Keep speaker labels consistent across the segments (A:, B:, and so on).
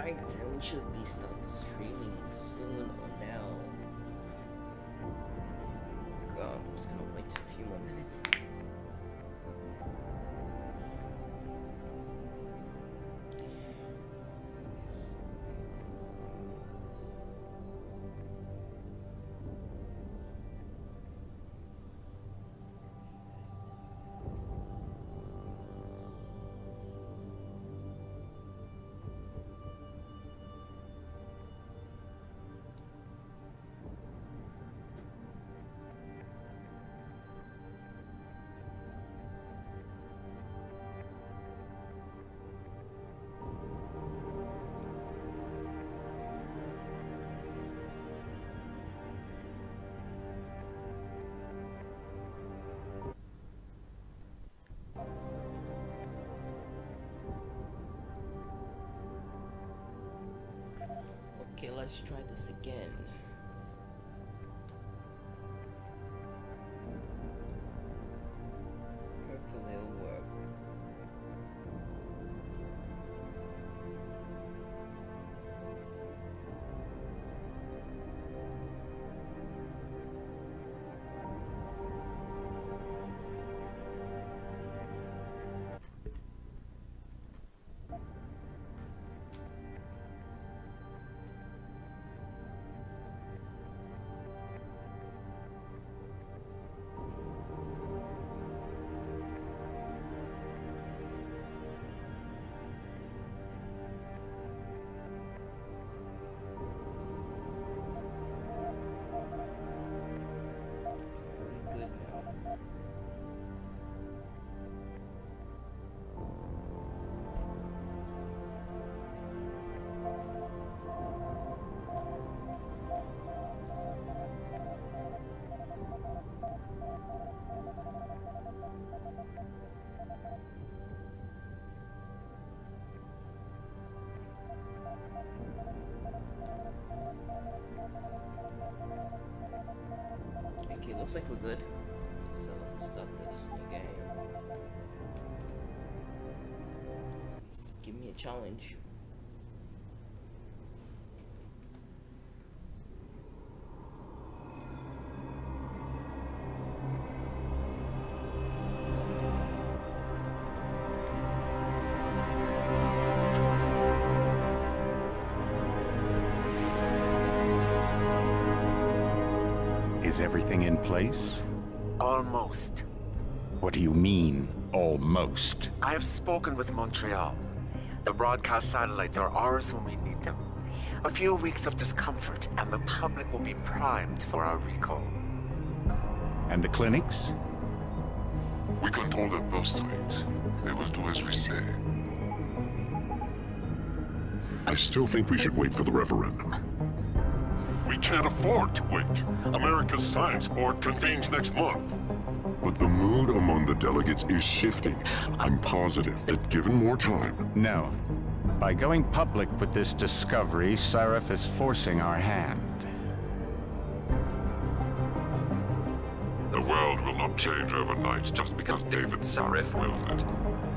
A: night, and we should be start streaming soon or now. God, I'm just gonna wait a few more minutes. Okay, let's try this again. Hopefully it'll work. Okay, looks like we're good. So let's start this new game. Let's give me a challenge.
B: Is everything in place?
C: Almost.
B: What do you mean, almost?
C: I have spoken with Montreal. The broadcast satellites are ours when we need them. A few weeks of discomfort, and the public will be primed for our recall.
B: And the clinics?
D: We control their birth rate. They will do as we say.
E: I still think we should wait for the referendum.
D: We can't afford to wait. America's Science Board convenes next month.
E: But the mood among the delegates is shifting. I'm positive that given more time...
B: No. By going public with this discovery, Sarif is forcing our hand.
D: The world will not change overnight just because David Sarif wills it.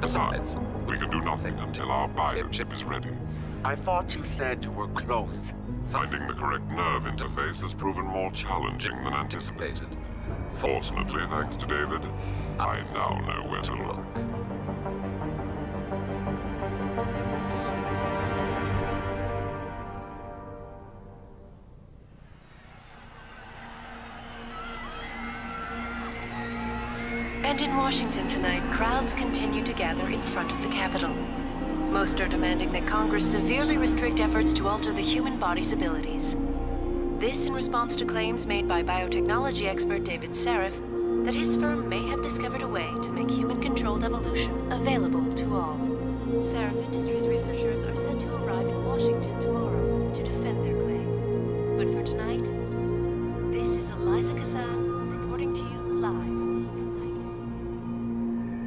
D: Besides, we can do nothing until our biochip is ready.
C: I thought you said you were close.
D: Finding the correct nerve interface has proven more challenging than anticipated. Fortunately, thanks to David, I now know where to look.
F: And in Washington tonight, crowds continue to gather in front of the Capitol. Most are demanding that Congress severely restrict efforts to alter the human body's abilities. This in response to claims made by biotechnology expert David Sarif that his firm may have discovered a way to make human-controlled evolution available to all. Sarif Industries researchers are set to arrive in Washington tomorrow to defend their claim. But for tonight, this is Eliza Kassan reporting to you live from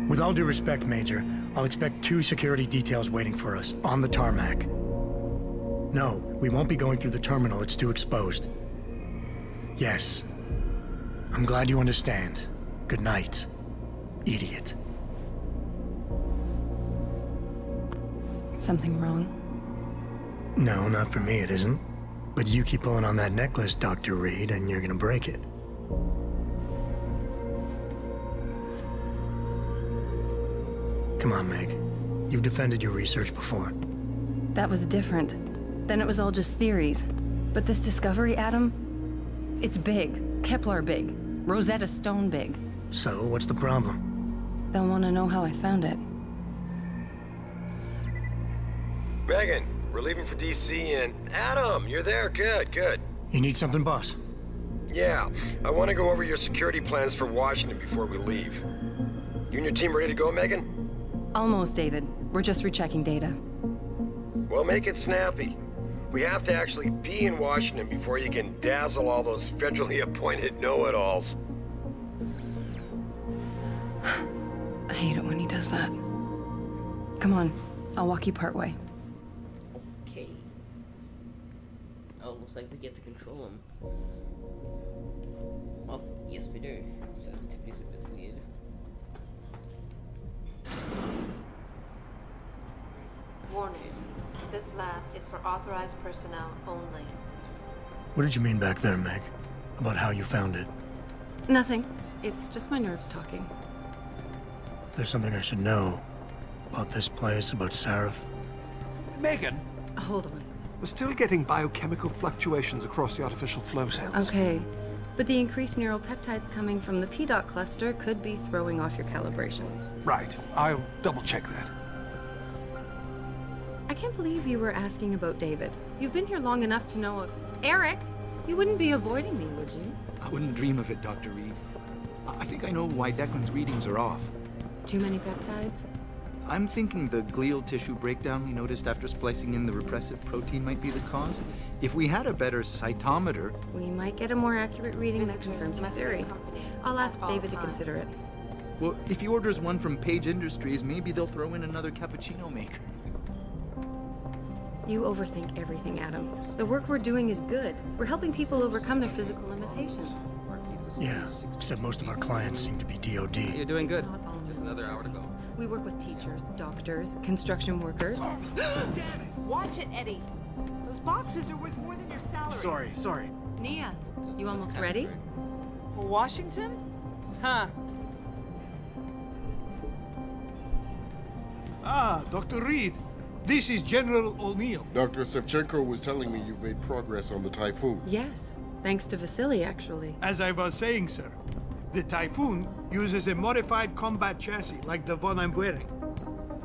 F: Picus.
G: With all due respect, Major, I'll expect 2 security details waiting for us on the tarmac. No, we won't be going through the terminal. It's too exposed. Yes. I'm glad you understand. Good night, idiot.
H: Something wrong?
G: No, not for me it isn't. But you keep pulling on that necklace, Dr. Reed, and you're gonna break it. Come on, Meg. You've defended your research before.
H: That was different. Then it was all just theories. But this discovery, Adam, it's big. Kepler big. Rosetta Stone big.
G: So, what's the problem?
H: They'll want to know how I found it.
I: Megan, we're leaving for DC and... Adam, you're there. Good, good.
G: You need something, boss?
I: Yeah, I want to go over your security plans for Washington before we leave. You and your team ready to go, Megan?
H: Almost, David. We're just rechecking data.
I: Well, make it snappy. We have to actually be in Washington before you can dazzle all those federally appointed know-it-alls.
H: I hate it when he does that. Come on, I'll walk you part way.
A: Okay. Oh, looks like we get to control him. Well, yes we do. Sensitivity's a bit weird.
J: Warning. This lab is for authorized personnel only.
G: What did you mean back there, Meg? About how you found it?
H: Nothing. It's just my nerves talking.
G: There's something I should know. About this place, about Sarif.
K: Megan,
H: Hold on.
K: we're still getting biochemical fluctuations across the artificial flow cells.
H: Okay. But the increased neuropeptides coming from the P-dot cluster could be throwing off your calibrations.
K: Right. I'll double-check that.
H: I can't believe you were asking about David. You've been here long enough to know if... Eric! You wouldn't be avoiding me, would you?
L: I wouldn't dream of it, Dr. Reed. I think I know why Declan's readings are off.
H: Too many peptides?
L: I'm thinking the glial tissue breakdown we noticed after splicing in the repressive protein might be the cause. If we had a better cytometer...
H: We might get a more accurate reading that
J: Visitors
H: confirms your
J: must be
H: theory.
J: accompanied
H: I'll
J: at
H: ask
J: all
H: David to
J: times.
H: consider it.
L: Well, if he orders one from Page Industries, maybe they'll throw in another cappuccino maker.
H: You overthink everything, Adam. The work we're doing is good. We're helping people overcome their physical limitations.
G: Yeah, except most of our clients seem to be DOD.
A: You're doing good.
H: It's not all
A: Just another hour to go.
H: We work with teachers, doctors, construction workers.
M: Watch it, Eddie. Those boxes are worth more than your salary.
K: Sorry.
H: Nia, you almost ready?
M: For Washington? Huh.
N: Ah, Dr. Reed. This is General O'Neill.
O: Dr. Sevchenko was telling me you've made progress on the Typhoon.
H: Yes, thanks to Vasily, actually.
N: As I was saying, sir, the Typhoon uses a modified combat chassis like the one I'm wearing.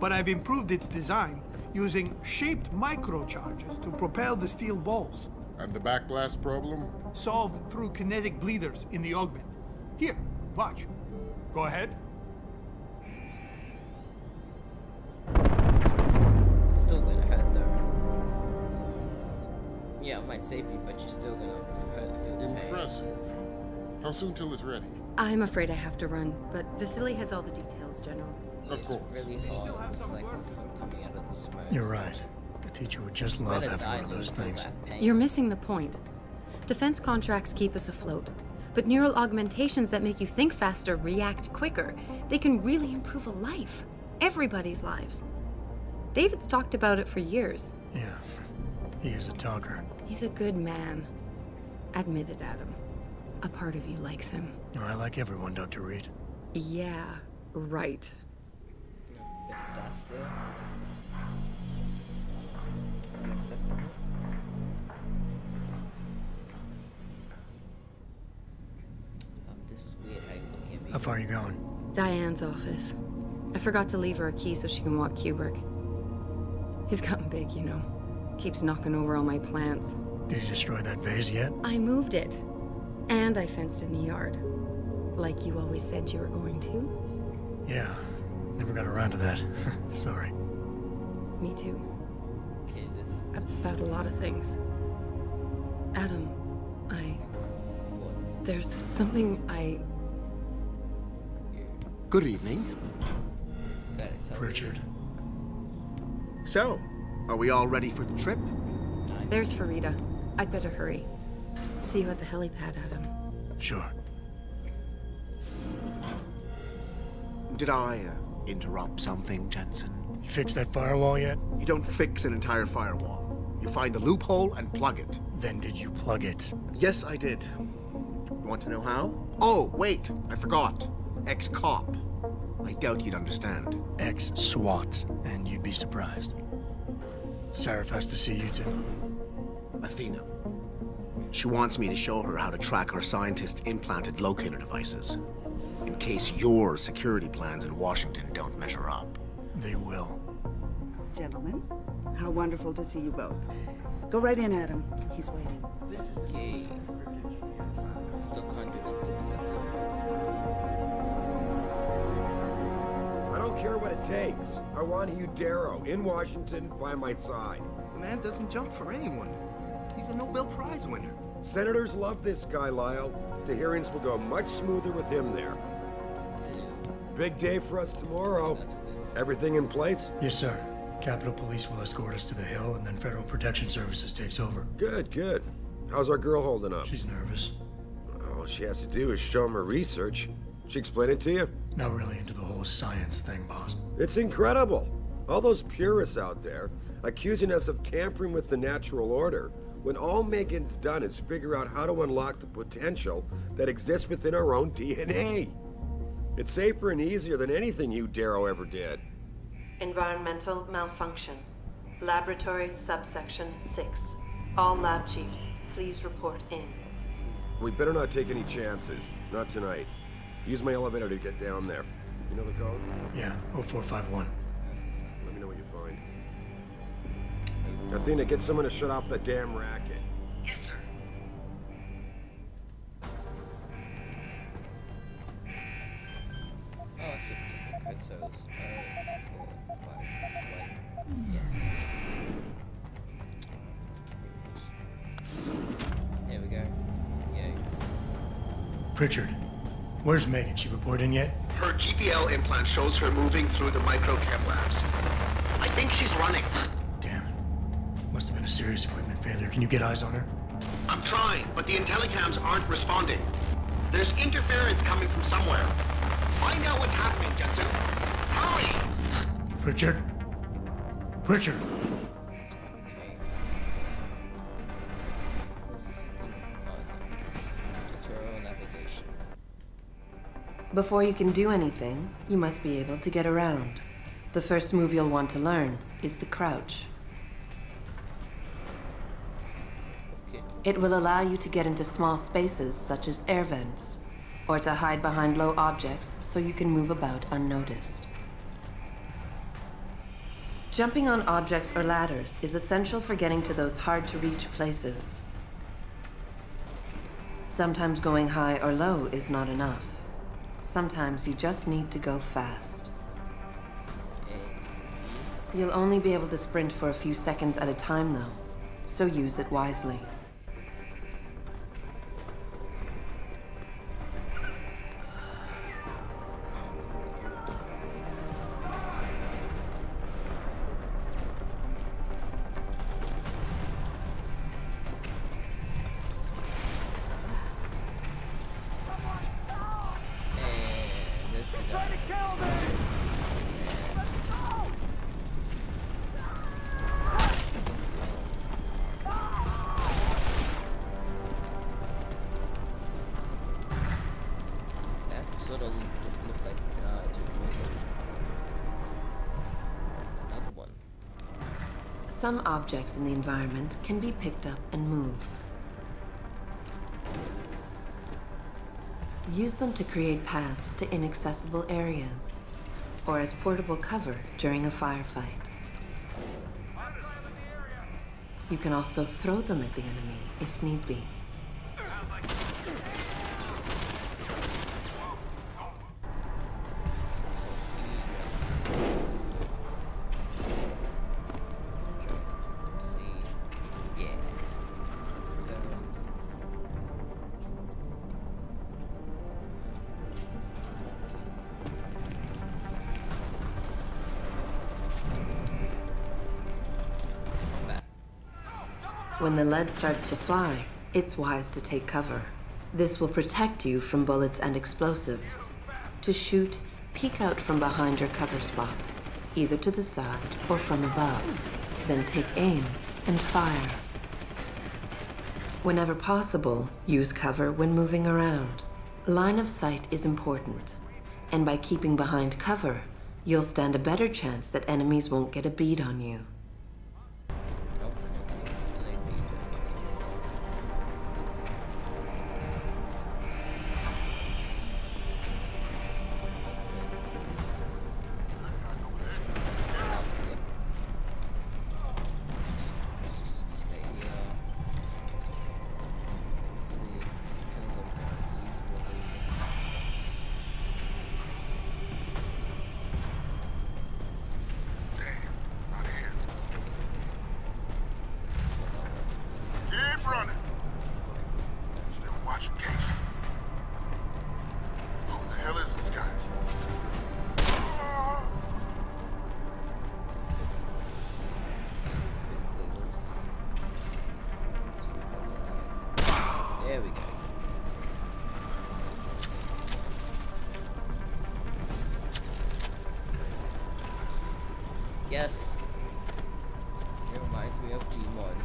N: But I've improved its design using shaped microcharges to propel the steel balls.
O: And the backblast problem?
N: Solved through kinetic bleeders in the augment. Here, watch. Go ahead.
A: It's still gonna hurt though. Yeah, it might save you, but you're still gonna hurt. Feel the pain.
O: Impressive. How soon till it's ready?
H: I'm afraid I have to run, but Vasily has all the details, General.
O: Of course.
A: It's really hard. It's like the food coming out of the smoke.
G: You're right. The teacher would just love having one of those things.
H: You're missing the point. Defense contracts keep us afloat. But neural augmentations that make you think faster, react quicker, they can really improve a life. Everybody's lives. David's talked about it for years.
G: Yeah, he is a talker.
H: He's a good man. Admit it, Adam. A part of you likes him.
G: I like everyone, Dr. Reed.
H: Yeah, right.
A: Bit of sass there. Unacceptable. This is weird how you look at me.
G: How far are you going?
H: Diane's office. I forgot to leave her a key so she can walk Kubrick. He's gotten big, you know. Keeps knocking over all my plants.
G: Did you destroy that vase yet?
H: I moved it. And I fenced in the yard. Like you always said you were going to.
G: Yeah, never got around to that. Sorry.
H: Me too.
A: Okay,
H: About a lot of things. Adam, there's something
P: Good evening.
G: Richard.
P: So, are we all ready for the trip?
H: There's Farida. I'd better hurry. See you at the helipad, Adam.
G: Sure.
P: Did I interrupt something, Jensen?
G: You fixed that firewall yet?
P: You don't fix an entire firewall. You find the loophole and plug it.
G: Then did you plug it?
P: Yes, I did. You want to know how? Oh, wait, I forgot. Ex-cop. I doubt you'd understand.
G: Ex-SWAT, and you'd be surprised. Sarif has to see you too.
P: Athena. She wants me to show her how to track our scientist-implanted locator devices. In case your security plans in Washington don't measure up.
G: They will.
Q: Gentlemen, how wonderful to see you both. Go right in, Adam. He's waiting.
A: Okay. Still can't do nothing except look.
R: I don't care what it takes. I want Hugh Darrow in Washington by my side.
P: The man doesn't jump for anyone. He's a Nobel Prize winner.
R: Senators love this guy, Lyle. The hearings will go much smoother with him there. Big day for us tomorrow. Everything in place?
G: Yes, sir. Capitol Police will escort us to the Hill, and then Federal Protection Services takes over.
R: Good, good. How's our girl holding up?
G: She's nervous.
R: All she has to do is show him her research. She explain it to you?
G: Not really into the whole science thing, boss.
R: It's incredible. All those purists out there accusing us of tampering with the natural order, when all Megan's done is figure out how to unlock the potential that exists within our own DNA. It's safer and easier than anything Hugh Darrow ever did.
J: Environmental malfunction. Laboratory subsection 6. All lab chiefs, please report in.
R: We better not take any chances. Not tonight. Use my elevator to get down there. You know the code?
G: Yeah, 0451.
R: Let me know what you find. Athena, get someone to shut off the damn racket.
P: Yes, sir.
A: Oh, shit. Code cells. 4, 5, 1. Yes. There we go. Yay.
G: Pritchard, where's Megan? She report in yet?
P: Her GPL implant shows her moving through the microchem labs. I think she's running.
G: Damn it. Must have been a serious equipment failure. Can you get eyes on her?
P: I'm trying, but the intellicams aren't responding. There's interference coming from somewhere. Find out what's happening, Jensen. Hurry!
G: Pritchard? Pritchard!
A: Tutorial navigation.
J: Before you can do anything, you must be able to get around. The first move you'll want to learn is the crouch. It will allow you to get into small spaces such as air vents, or to hide behind low objects so you can move about unnoticed. Jumping on objects or ladders is essential for getting to those hard-to-reach places. Sometimes going high or low is not enough. Sometimes you just need to go fast. You'll only be able to sprint for a few seconds at a time, though, so use it wisely. Some objects in the environment can be picked up and moved. Use them to create paths to inaccessible areas, or as portable cover during a firefight. You can also throw them at the enemy if need be. When the lead starts to fly, it's wise to take cover. This will protect you from bullets and explosives. To shoot, peek out from behind your cover spot, either to the side or from above. Then take aim and fire. Whenever possible, use cover when moving around. Line of sight is important, and by keeping behind cover, you'll stand a better chance that enemies won't get a bead on you.
A: There we go. Yes. It reminds me of G1.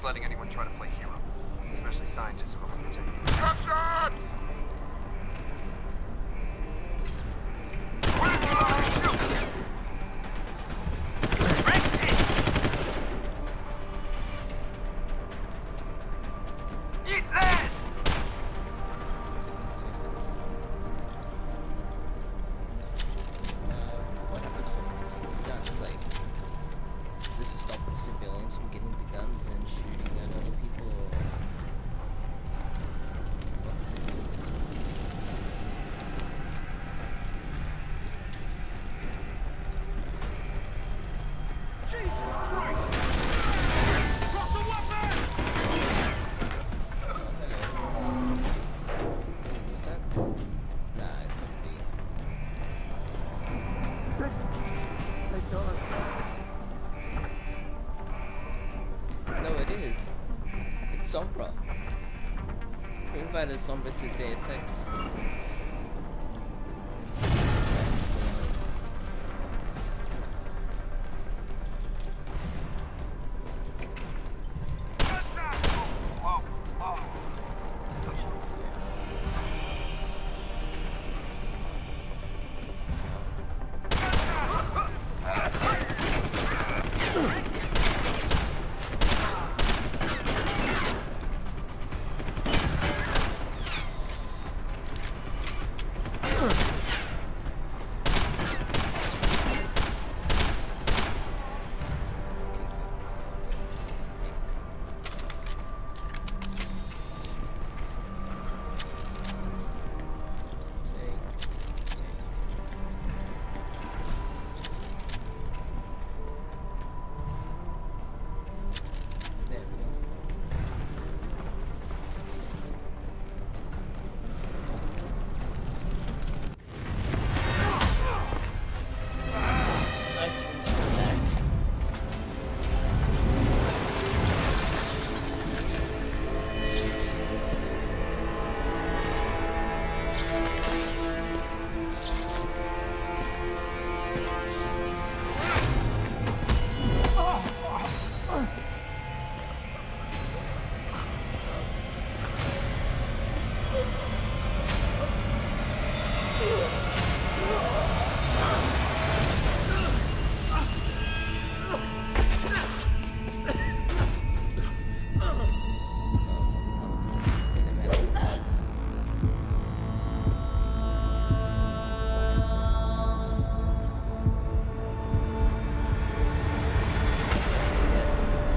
S: Letting anyone try to play hero, especially scientists who are protected.
E: Cut shots!
S: Eat that!
A: What happens when guns? Like, this is stop the civilians from getting the guns and shooting at other people. What does it do?
S: Jesus Christ! Drop the weapon!
A: Is that? Nah, it couldn't be. No, it is. It's Sombra. Who invited Sombra to Deus Ex?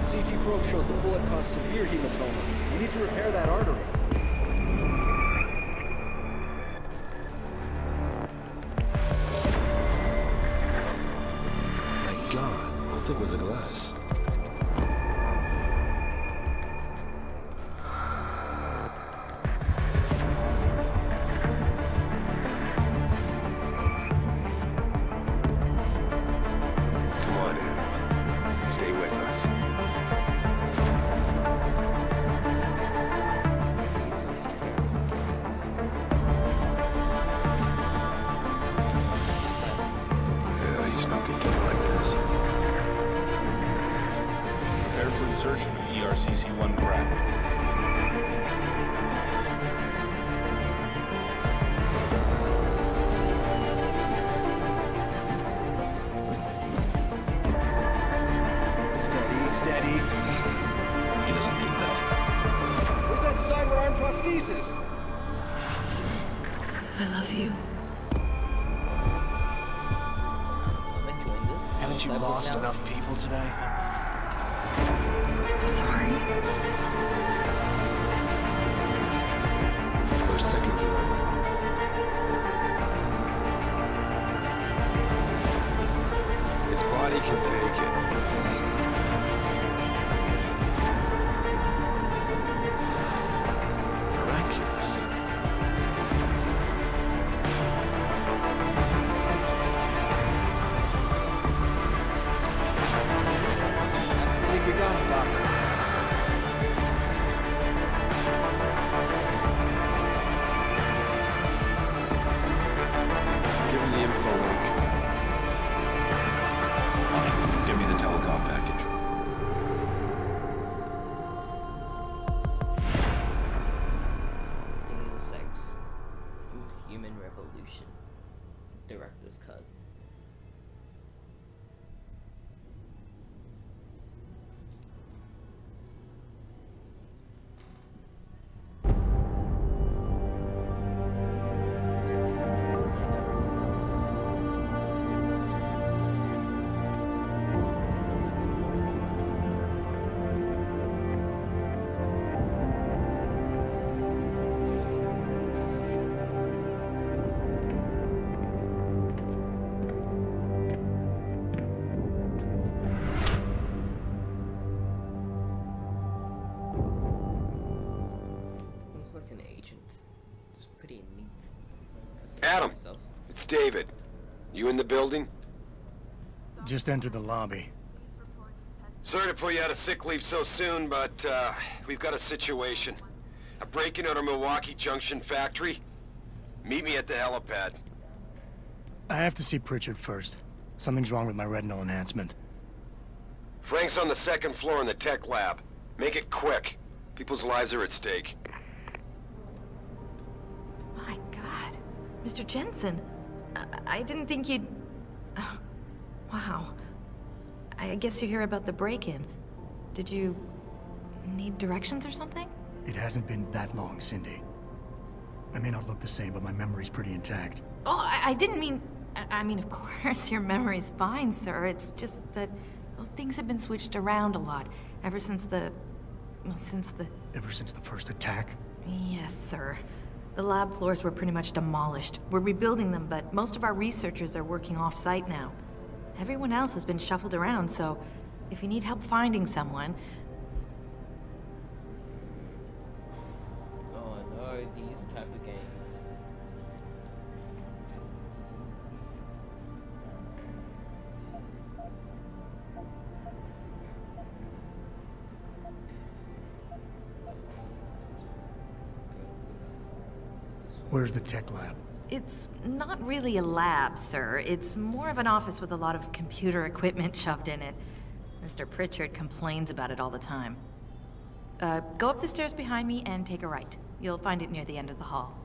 T: CT probe shows the bullet caused severe hematoma. We need to repair that artery. thick was the glass?
I: Come on, Adam. Stay with us.
T: Yeah, he's no good to me like this.
U: Prepare for insertion of ERCC-1 craft.
T: Steady. He doesn't need that.
S: Where's that cyber arm prosthesis?
H: I love you.
P: Haven't you lost enough people today?
H: I'm sorry.
T: Those seconds are over.
I: His body can take it.
T: Miraculous.
S: I think you're done, Doctor.
T: Give him the info link. Fine. Give me the telecom package.
A: Deus Ex. Human Revolution. Director's cut. Looks like an agent. It's pretty neat.
R: Adam, it's David. You in the building?
G: Just entered the lobby.
R: Sorry to pull you out of sick leave so soon, but we've got a situation. A break-in at our Milwaukee Junction factory. Meet me at the helipad.
G: I have to see Pritchard first. Something's wrong with my retinal enhancement.
R: Frank's on the second floor in the tech lab. Make it quick. People's lives are at stake.
V: My God. Mr. Jensen, I didn't think you'd... Oh, wow. I guess you hear about the break-in. Did you need directions or something?
G: It hasn't been that long, Cindy. I may not look the same, but my memory's pretty intact.
V: Oh, I didn't mean... I mean, of course, your memory's fine, sir. It's just that, well, things have been switched around a lot ever since the... well, since the...
G: Ever since the first attack?
V: Yes, sir. The lab floors were pretty much demolished. We're rebuilding them, but most of our researchers are working off-site now. Everyone else has been shuffled around, so if you need help finding someone...
A: Oh no, these type of games.
G: Where's the tech lab?
V: It's not really a lab, sir. It's more of an office with a lot of computer equipment shoved in it. Mr. Pritchard complains about it all the time. Go up the stairs behind me and take a right. You'll find it near the end of the hall.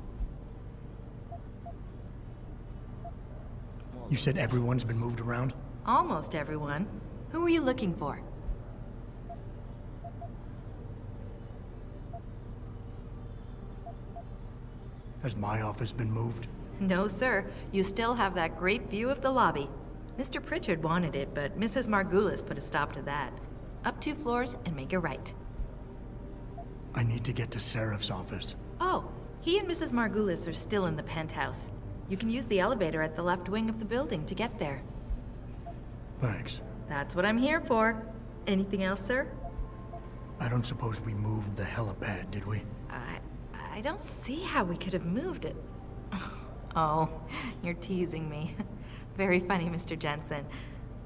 G: You said everyone's been moved around?
V: Almost everyone. Who are you looking for?
G: Has my office been moved?
V: No, sir. You still have that great view of the lobby. Mr. Pritchard wanted it, but Mrs. Margulis put a stop to that. Up 2 floors and make a right.
G: I need to get to Seraph's office.
V: Oh, he and Mrs. Margulis are still in the penthouse. You can use the elevator at the left wing of the building to get there.
G: Thanks.
V: That's what I'm here for. Anything else, sir?
G: I don't suppose we moved the helipad, did we?
V: I don't see how we could have moved it. Oh, you're teasing me. Very funny, Mr. Jensen.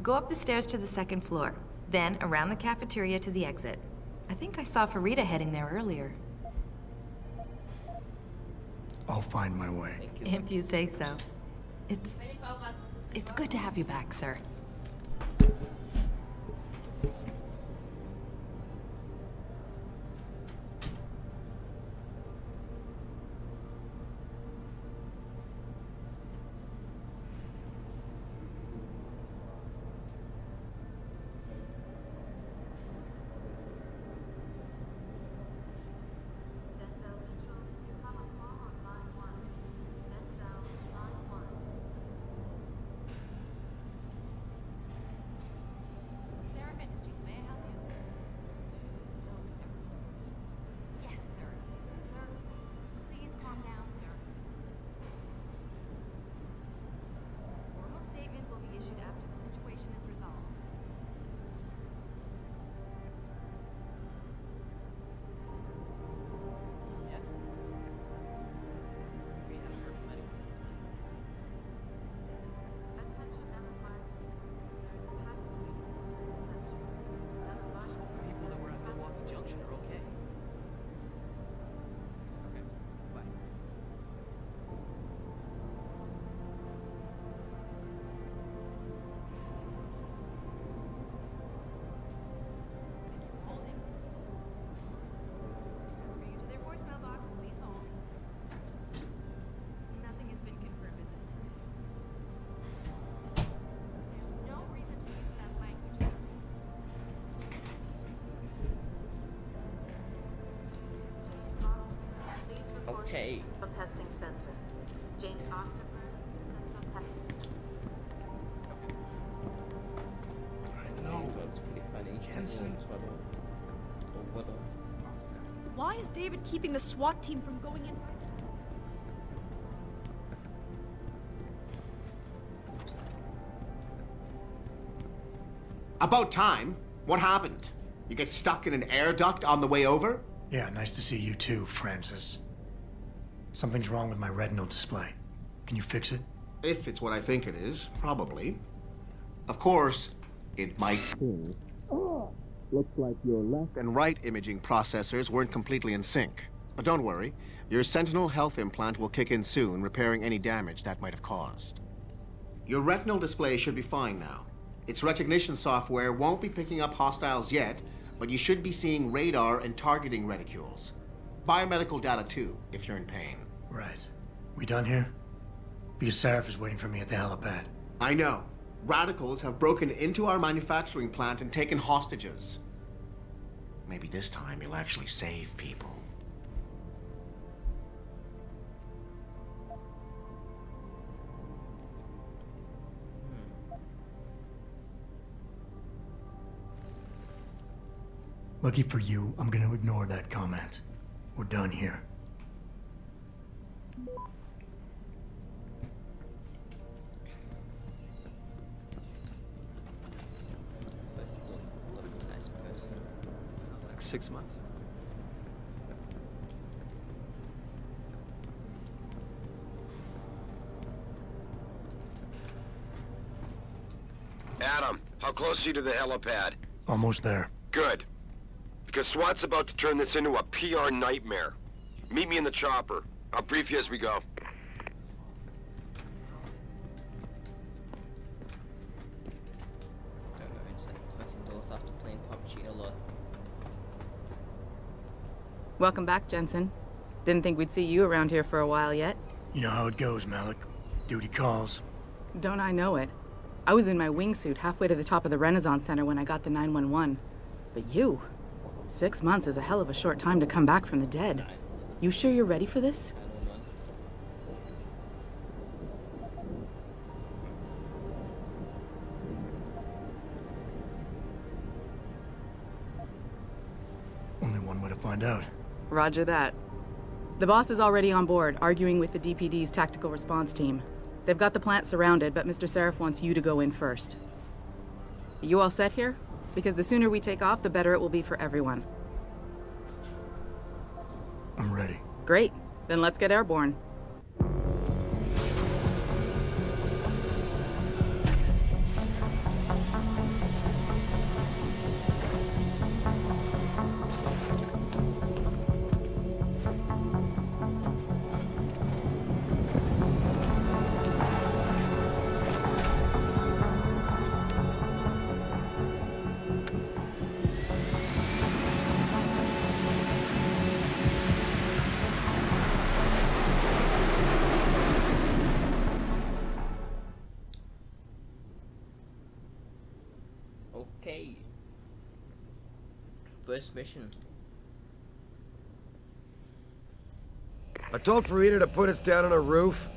V: Go up the stairs to the second floor, then around the cafeteria to the exit. I think I saw Farida heading there earlier.
G: I'll find my way.
V: If you say so. It's good to have you back, sir.
A: Okay.
F: Testing center. James Osterberg, Central Testing.
A: I know. That's pretty funny.
M: Jensen.
A: Or what?
M: Why is David keeping the SWAT team from going in?
P: About time. What happened? You get stuck in an air duct on the way over?
G: Yeah, nice to see you too, Francis. Something's wrong with my retinal display. Can you fix it?
P: If it's what I think it is, probably. Of course, it might still. Looks like your left and right imaging processors weren't completely in sync. But don't worry, your Sentinel health implant will kick in soon, repairing any damage that might have caused. Your retinal display should be fine now. Its recognition software won't be picking up hostiles yet, but you should be seeing radar and targeting reticules. Biomedical data too, if you're in pain.
G: Right. We done here? Because Sarif is waiting for me at the helipad.
P: I know. Radicals have broken into our manufacturing plant and taken hostages. Maybe this time you'll actually save people.
G: Lucky for you, I'm gonna ignore that comment. We're done here.
A: Nice person.
S: Like 6 months.
R: Adam, how close are you to the helipad?
G: Almost there.
R: Good. Because SWAT's about to turn this into a PR nightmare. Meet me in the chopper. I'll brief you as we go.
A: It's like closing doors after playing PUBG a lot.
B: Welcome back, Jensen. Didn't think we'd see you around here for a while yet.
G: You know how it goes, Malik. Duty calls.
B: Don't I know it? I was in my wingsuit halfway to the top of the Renaissance Center when I got the 911. But you... 6 months is a hell of a short time to come back from the dead. You sure you're ready for this?
G: Only one way to find out.
B: Roger that. The boss is already on board, arguing with the DPD's tactical response team. They've got the plant surrounded, but Mr. Sarif wants you to go in first. You all set here? Because the sooner we take off, the better it will be for everyone.
G: I'm ready.
B: Great. Then let's get airborne.
A: Okay. First mission.
R: I told Farida to put us down on a roof.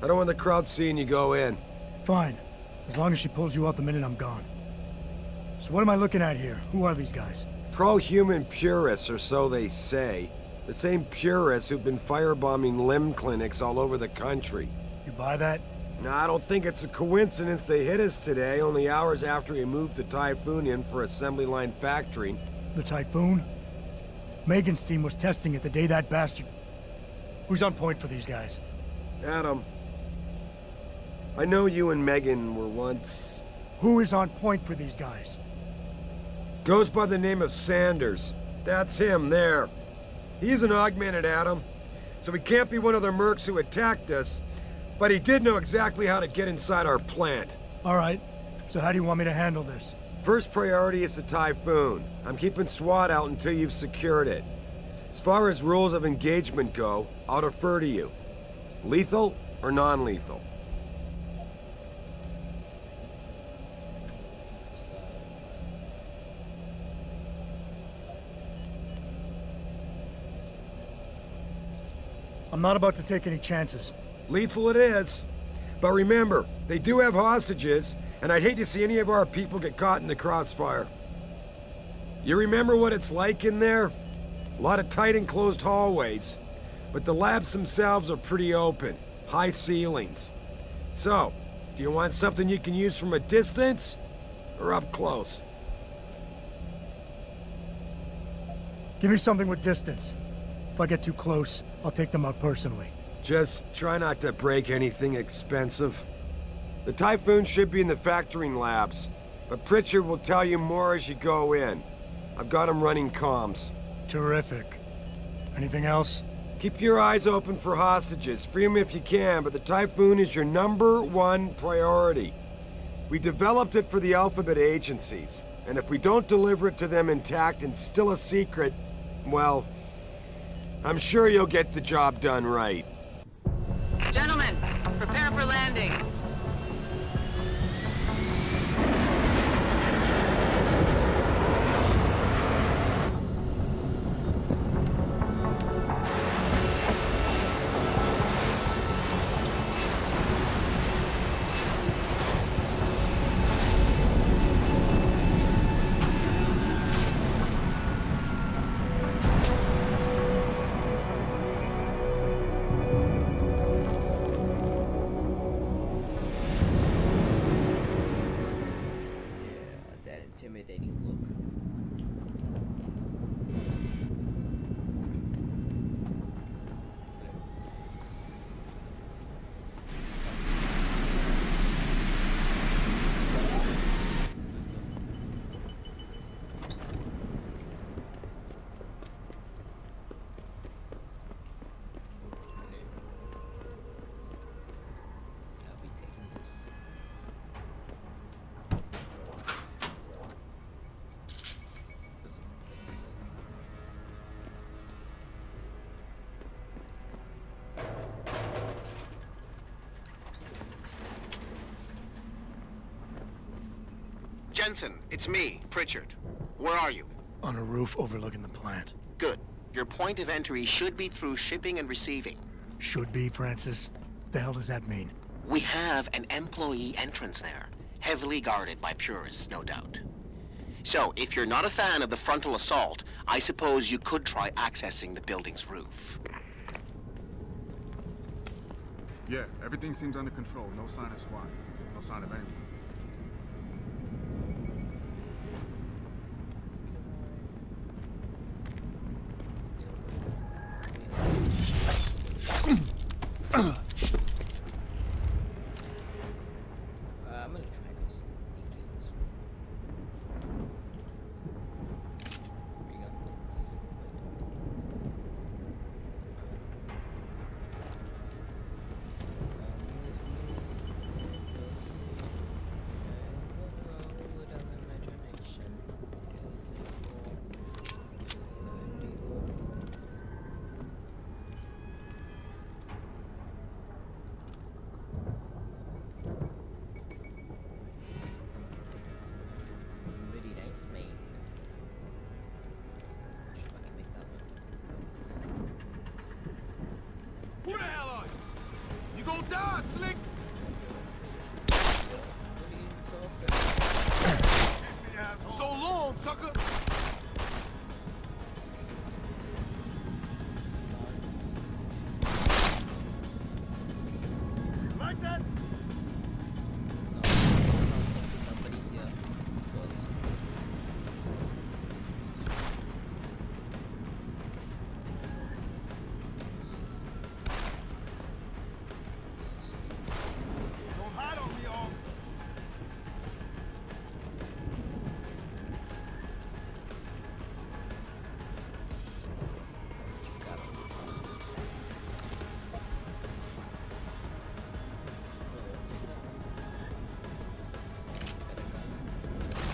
R: I don't want the crowd seeing you go in.
G: Fine. As long as she pulls you out the minute I'm gone. So what am I looking at here? Who are these guys?
R: Pro-human purists, or so they say. The same purists who've been firebombing limb clinics all over the country.
G: You buy that?
R: No, I don't think it's a coincidence they hit us today, only hours after we moved the Typhoon in for assembly line factory.
G: The Typhoon? Megan's team was testing it the day that bastard... Who's on point for these guys?
R: Adam. I know you and Megan were once...
G: Who is on point for these guys?
R: Goes by the name of Sanders. That's him, there. He's an augmented Adam, so he can't be one of the mercs who attacked us, but he did know exactly how to get inside our plant.
G: All right. So how do you want me to handle this?
R: First priority is the Typhoon. I'm keeping SWAT out until you've secured it. As far as rules of engagement go, I'll defer to you. Lethal or non-lethal?
G: I'm not about to take any chances.
R: Lethal it is. But remember, they do have hostages, and I'd hate to see any of our people get caught in the crossfire. You remember what it's like in there? A lot of tight enclosed hallways, but the labs themselves are pretty open, high ceilings. So, do you want something you can use from a distance, or up close?
G: Give me something with distance. If I get too close, I'll take them out personally.
R: Just try not to break anything expensive. The Typhoon should be in the factoring labs, but Pritchard will tell you more as you go in. I've got him running comms.
G: Terrific. Anything else?
R: Keep your eyes open for hostages. Free them if you can, but the Typhoon is your #1 priority. We developed it for the Alphabet agencies, and if we don't deliver it to them intact and still a secret, well, I'm sure you'll get the job done right.
B: Gentlemen, prepare for landing.
A: Intimidating look. I'll be taking this.
P: Jensen, it's me, Pritchard. Where are you?
G: On a roof overlooking the plant.
P: Good. Your point of entry should be through shipping and receiving.
G: Should be, Francis. What the hell does that mean?
P: We have an employee entrance there, heavily guarded by purists, no doubt. So, if you're not a fan of the frontal assault, I suppose you could try accessing the building's roof.
U: Yeah, everything seems under control. No sign of SWAT. No sign of anyone.
C: Don't die, Slick! So long, sucker!
N: Like that?
A: Nobody here. So it's
N: Don't hide on me, all.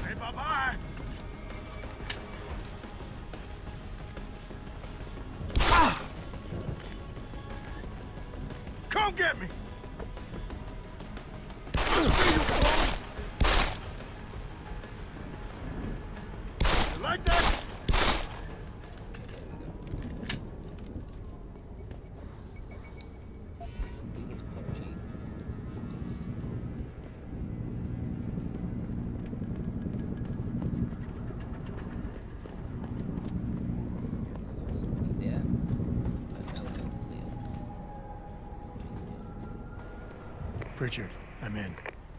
N: Say bye-bye. Ah! Come get me. You like that?
A: I think it's PUBG. Yeah.
G: Pritchard, I'm in.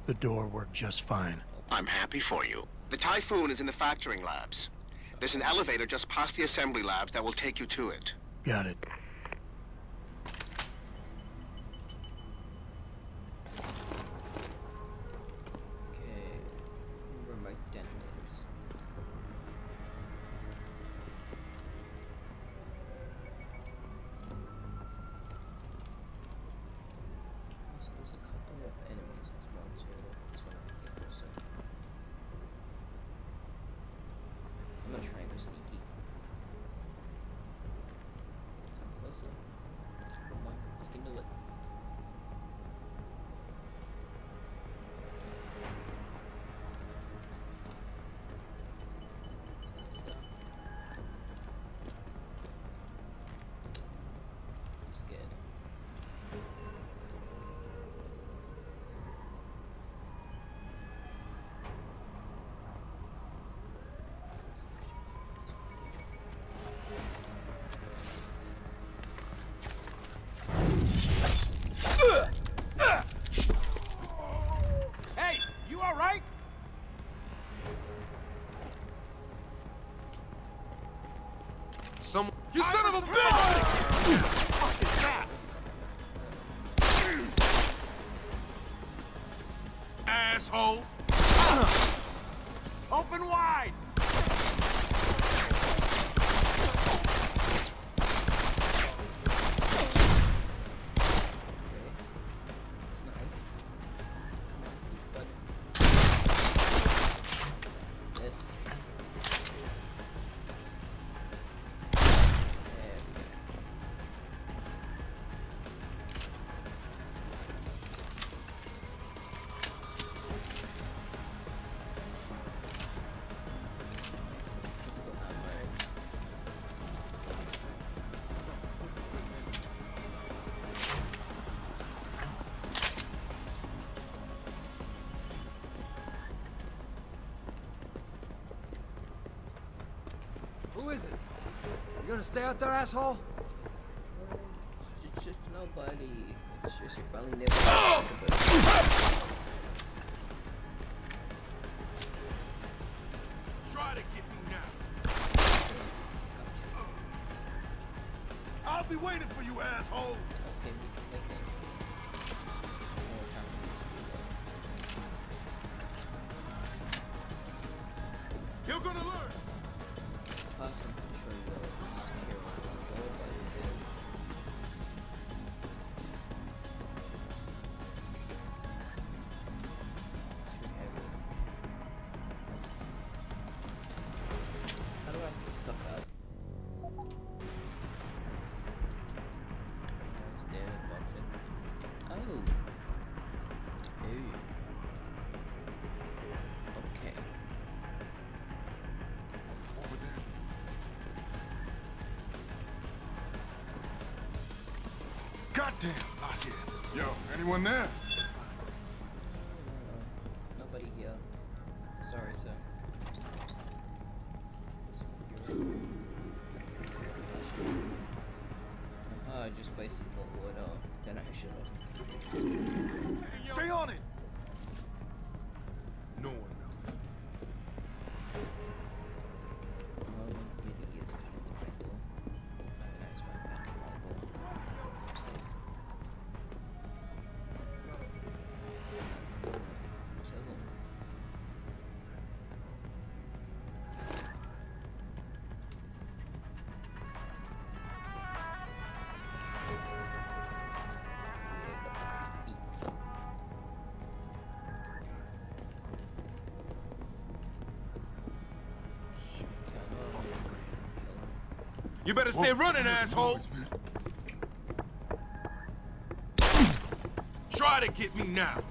G: The door worked just fine.
P: I'm happy for you. The Typhoon is in the factoring labs. There's an elevator just past the assembly labs that will take you to it.
G: Got it.
A: Okay. Where are my detonators? So there's a couple of enemies. There's one, two, there's one right here. So I'm gonna try and go sneaky. Come closer. Come on, you can do it. Scared.
C: Hey, you all right? Some. You son of a bitch! Fuck is that? Asshole! Open wide!
A: It's nice. But this. There we go. Pistol ammo.
C: Who is it? You gonna stay out there, asshole?
A: It's just nobody. It's just your friendly neighbor.
C: Try to get me now. I'll be waiting for you, asshole.
A: Okay, okay. No time for me to be
C: You're gonna learn.
A: I'm pretty sure you know it's secure on the door, but it is. Too heavy. How do I pick stuff up? Where's the button? Oh. Ooh. Okay.
O: Goddamn, not here. Yo, anyone there?
A: Nobody here. Sorry, sir. I just wasted more wood than I should have.
O: Stay on it! No one knows.
A: Maybe he is cutting the right door. That's why I'm cutting the right door. Kill him.
U: You better stay running, asshole! Try to get me now.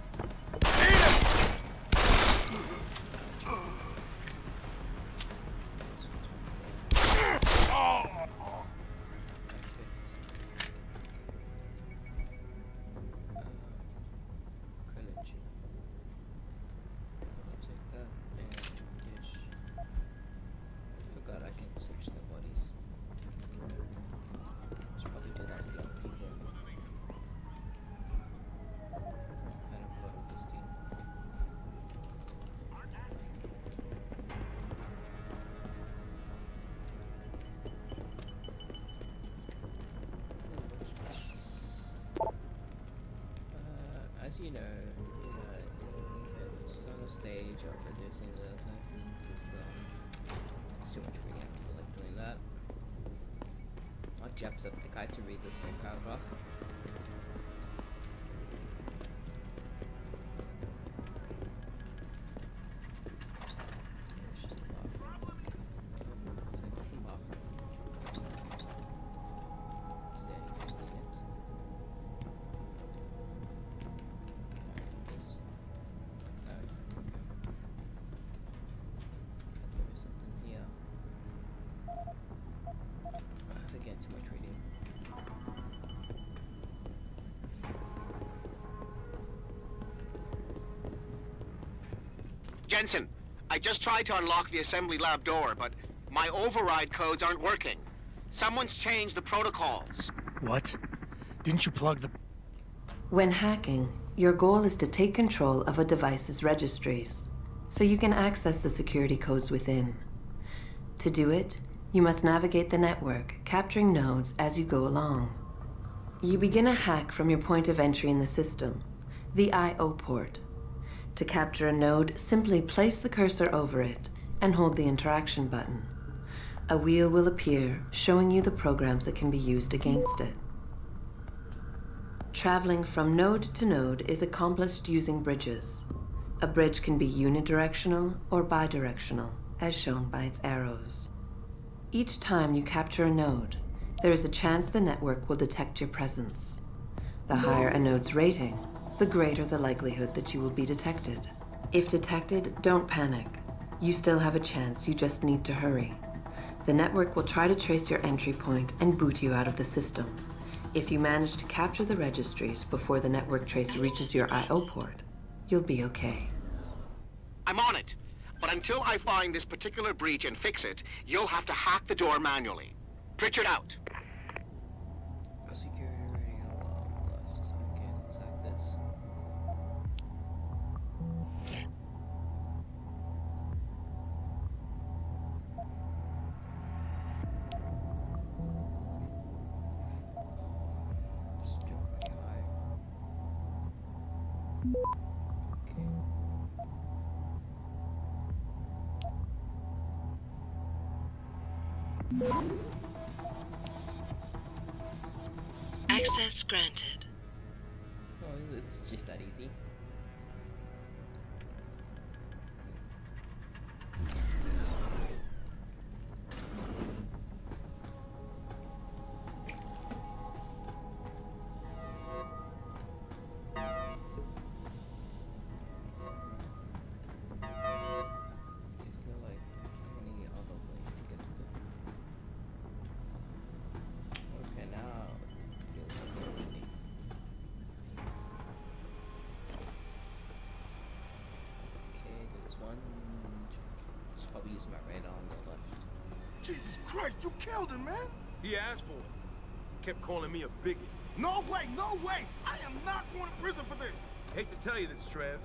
U: As you know, it's on a stage of reducing the typing system. It's too much react for like doing that. I'll Jacksepticeye to read the same paragraph. It's just a bathroom. It's a different bathroom. Is there anything in it? Again, too much reading.
P: Jensen, I just tried to unlock the assembly lab door, but my override codes aren't working. Someone's changed the protocols.
G: What? Didn't you plug the...
J: When hacking, your goal is to take control of a device's registries, so you can access the security codes within. To do it, you must navigate the network, capturing nodes as you go along. You begin a hack from your point of entry in the system, the I/O port. To capture a node, simply place the cursor over it and hold the interaction button. A wheel will appear, showing you the programs that can be used against it. Traveling from node to node is accomplished using bridges. A bridge can be unidirectional or bidirectional, as shown by its arrows. Each time you capture a node, there is a chance the network will detect your presence. The higher a node's rating, the greater the likelihood that you will be detected. If detected, don't panic. You still have a chance, you just need to hurry. The network will try to trace your entry point and boot you out of the system. If you manage to capture the registries before the network trace reaches your I/O port, you'll be okay.
P: I'm on it. But until I find this particular breach and fix it, you'll have to hack the door manually. Pritchard out.
A: Security rating alarm left. Okay, let's hack this. It's still pretty high. Okay.
J: Access granted.
A: Oh, it's just that easy. Okay, now it feels like we're ready. use my radar on the left.
D: Jesus Christ, you killed him, man!
L: He asked for it. Kept calling me a bigot.
D: No way, no way! I am not going to prison for this!
L: Hate to tell you this, Trev,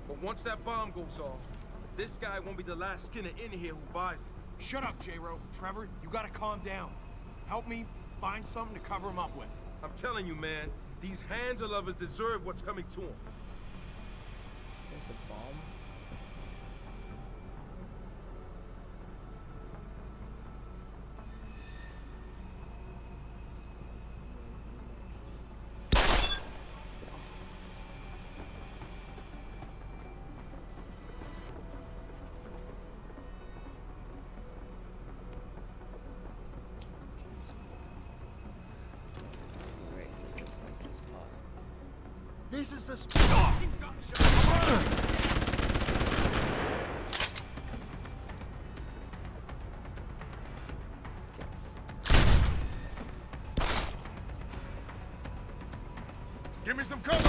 L: but once that bomb goes off, this guy won't be the last Skinner in here who buys it.
C: Shut up, J-Ro. Trevor, you gotta calm down. Help me find something to cover him up with.
L: I'm telling you, man, these Hansa lovers deserve what's coming to them.
A: There's a bomb.
D: This is the fucking gunshot!
L: Give me some cover!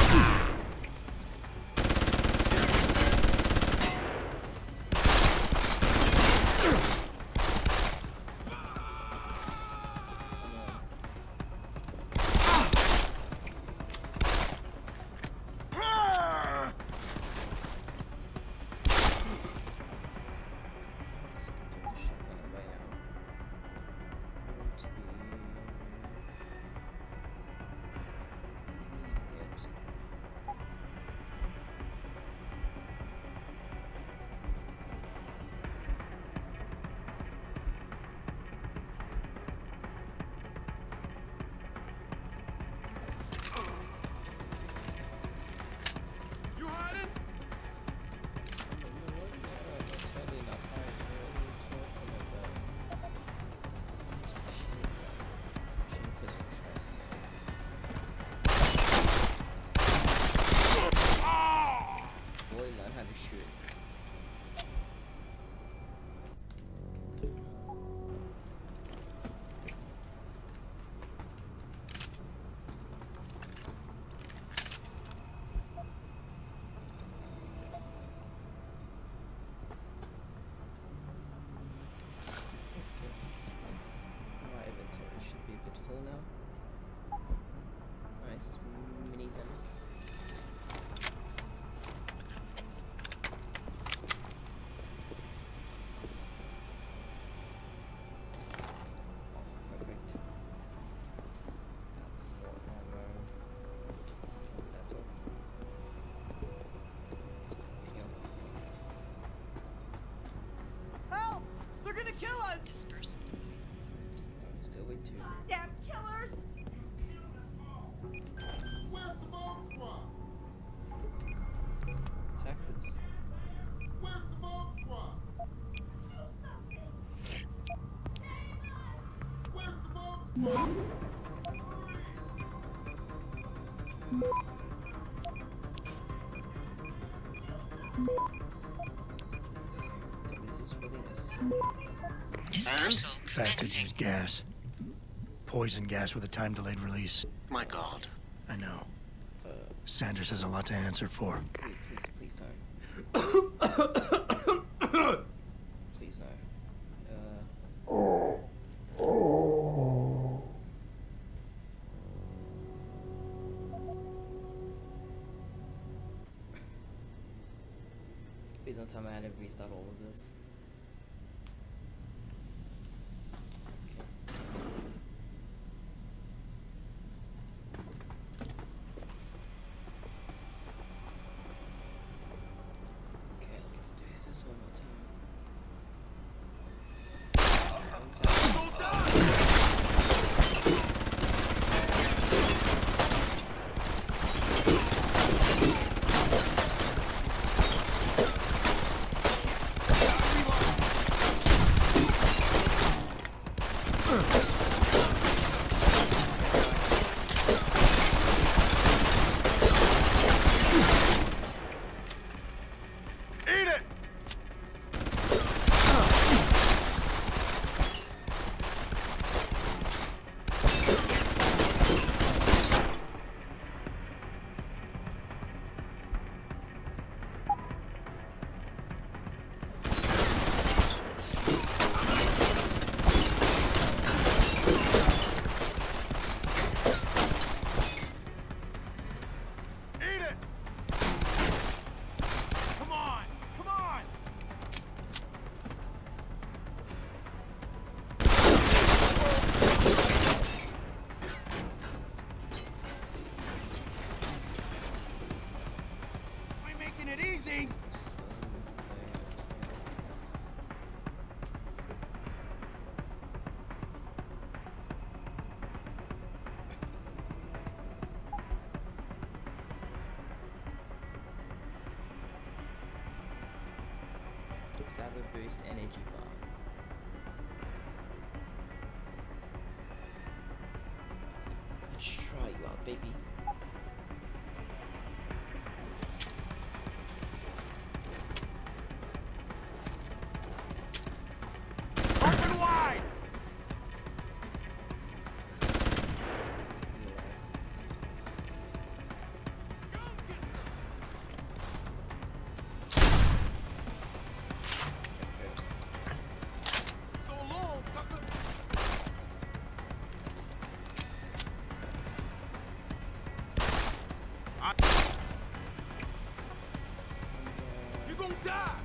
A: Now. Nice mini gun. Perfect. That's more ammo. That's all.
M: Help! They're gonna kill us!
V: Disperse.
A: Still wait too.
M: Damn killers!
O: Where's the bomb squad?
A: Attack this.
O: Where's the bomb squad? Where's the bomb squad?
A: This is really necessary.
V: Dispersal
G: Bastards use gas. Poison gas with a time-delayed release.
P: My God.
G: I know. Sanders has a lot to answer for.
A: Please don't. Please no. Please don't tell me I had to restart all of this. Cyber Boost Energy Bar. Let's try you out, baby.
C: Open wide!
L: So long, sucker! You're gonna die!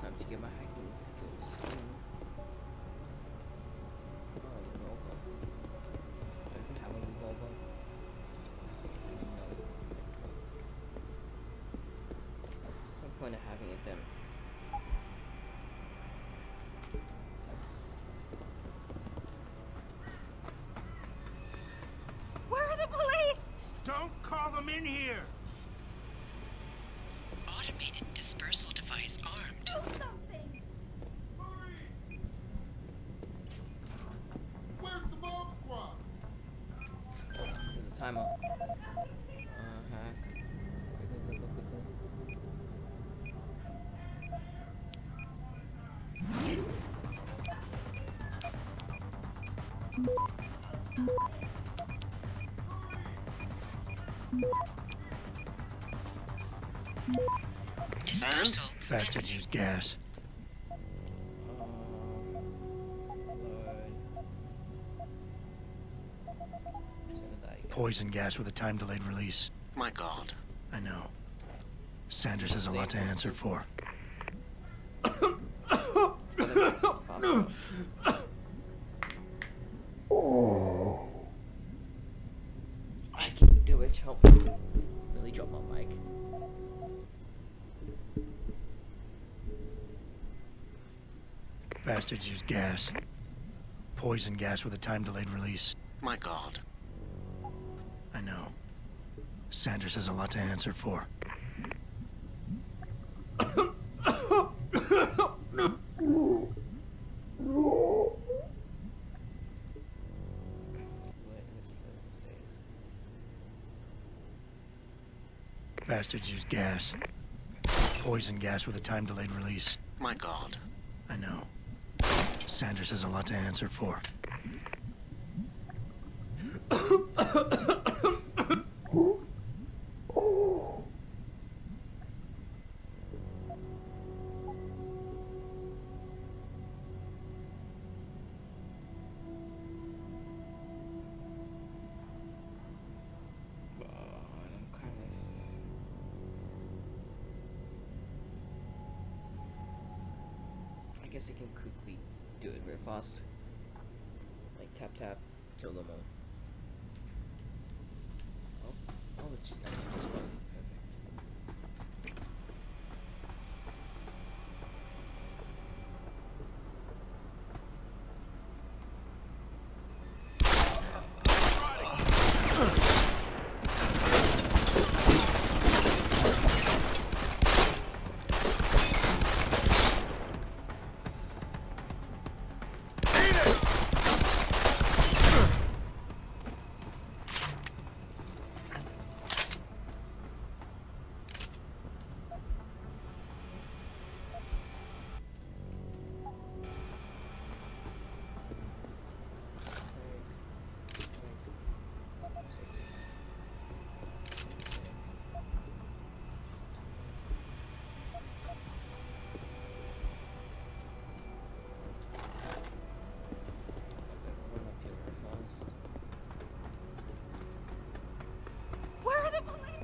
A: Time to get my hacking skills. Oh, revolver. Do I even have a revolver? No. No point of having it then.
M: Where are the police?
C: Don't call them in here!
F: Automated dispersal device armed.
M: Do something!
O: Where's the bomb squad?
A: There's a timer. Hack. Quickly.
F: Dispersal.
G: Bastards use gas. Poison gas with a time-delayed release.
P: My God.
G: I know. Sanders has a lot to answer for.
A: I can do it. Help me. Really drop my mic.
G: Bastards use gas. Poison gas with a time-delayed release.
P: My God.
G: I know. Sanders has a lot to answer for. Bastards use gas. Poison gas with a time-delayed release.
P: My God.
G: I know. Sanders has a lot to answer for.
A: I guess I can quickly do it very fast. Like tap, kill them all. Oh, Oh, it's just this one. Perfect.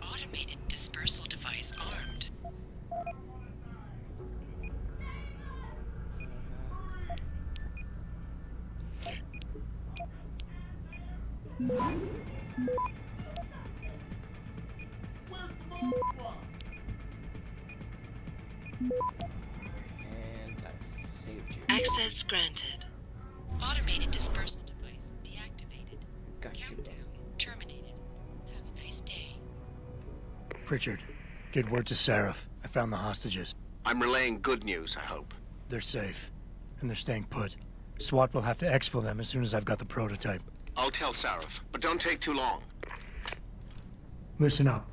F: Automated dispersal device armed.
A: And I saved you.
F: Access granted. Automated dispersal device deactivated.
A: Got you.
F: Countdown terminated. Have a nice day.
G: Pritchard, get word to Seraph. I found the hostages.
P: I'm relaying good news, I hope.
G: They're safe, and they're staying put. SWAT will have to exfil them as soon as I've got the prototype.
P: I'll tell Seraph, but don't take too long.
G: Listen up.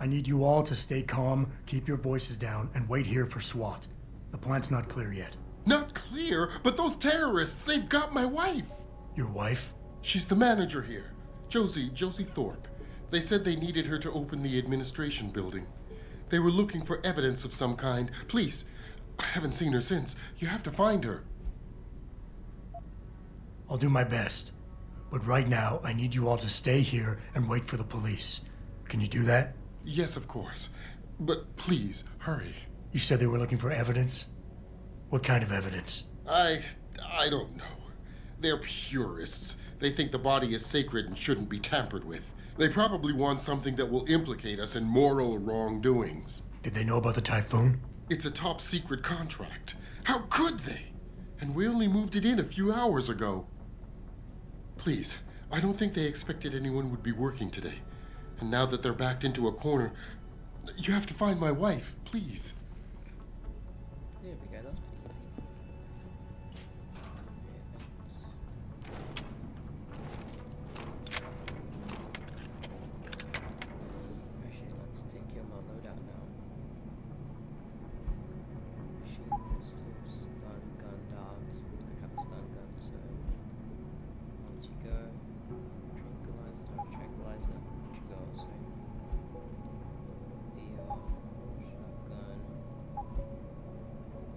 G: I need you all to stay calm, keep your voices down, and wait here for SWAT. The plant's not clear yet.
O: Not clear, but those terrorists, they've got my wife.
G: Your wife?
O: She's the manager here. Josie Thorpe. They said they needed her to open the administration building. They were looking for evidence of some kind. Please, I haven't seen her since. You have to find her.
G: I'll do my best. But right now, I need you all to stay here and wait for the police. Can you do that?
O: Yes, of course. But please, hurry.
G: You said they were looking for evidence? What kind of evidence?
O: I don't know. They're purists. They think the body is sacred and shouldn't be tampered with. They probably want something that will implicate us in moral wrongdoings.
G: Did they know about the typhoon?
O: It's a top secret contract. How could they? And we only moved it in a few hours ago. Please, I don't think they expected anyone would be working today. And now that they're backed into a corner, you have to find my wife, please.
A: There we go, that's pretty easy. Actually, let's take him on loadout now. Machine pistols, stun gun darts. I have a stun gun, so once you go, tranquilizer, once you go, sorry. BR, shotgun,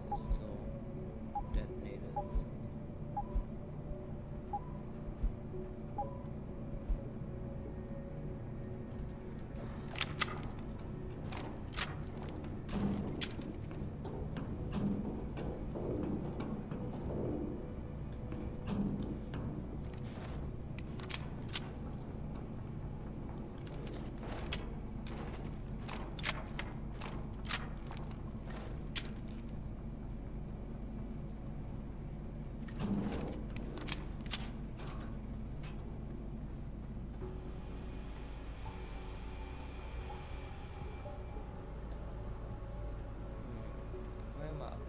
A: pistol, detonators. Where am I up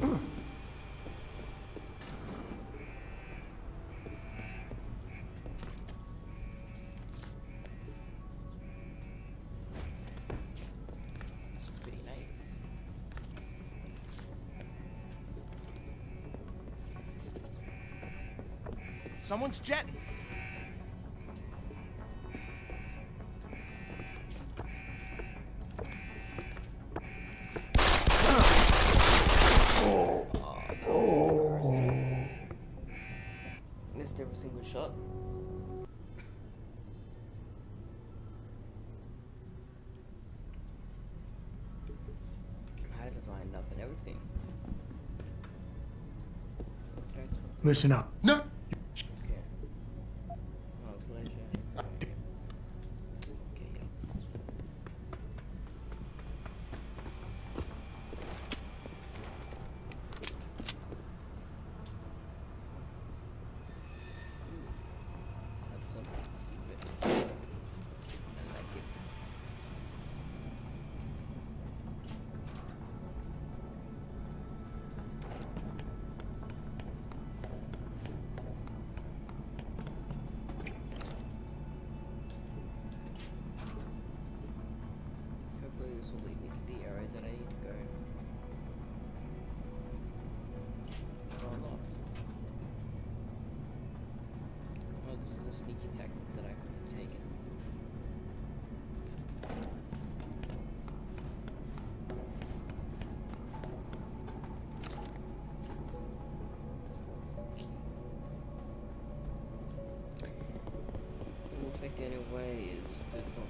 A: here? It's pretty nice.
C: Someone's jetting.
A: Missed every single shot. I had it lined up and everything. What did I do?
G: Listen up.
O: No.
A: Hopefully this will lead me to the area that I need to go. Or not. Oh, this is a sneaky tactic that I could have taken. It looks like the only way is through the door.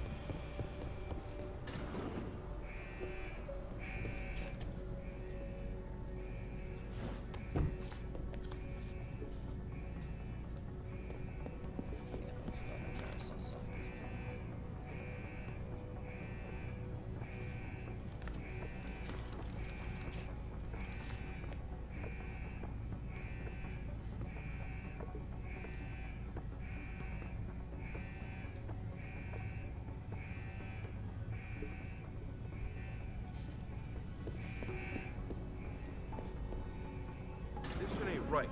L: This shit ain't right.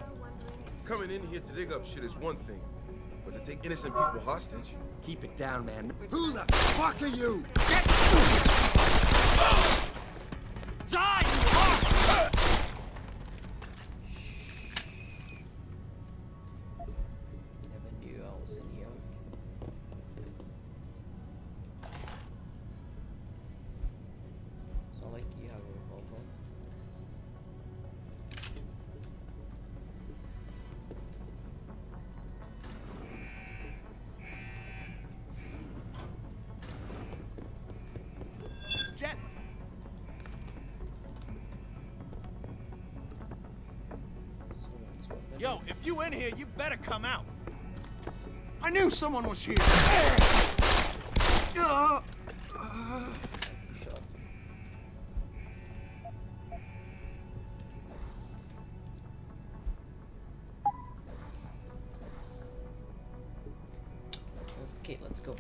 L: Coming in here to dig up shit is one thing, but to take innocent people hostage?
D: Keep it down, man. Who the fuck are you? Get Die, you fuck!
A: Never knew I was in here. It's not like you have a revolver.
C: Jet. Yo, if you in here, you better come out. I knew someone was here.
A: Okay, let's go.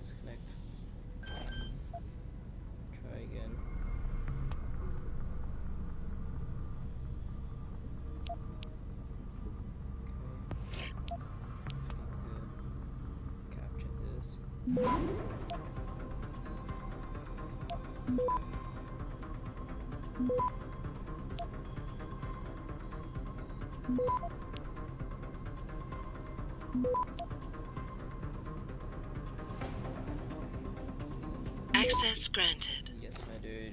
A: Disconnect. Try again. Okay. Capture this.
F: Access granted.
A: Yes, my dude.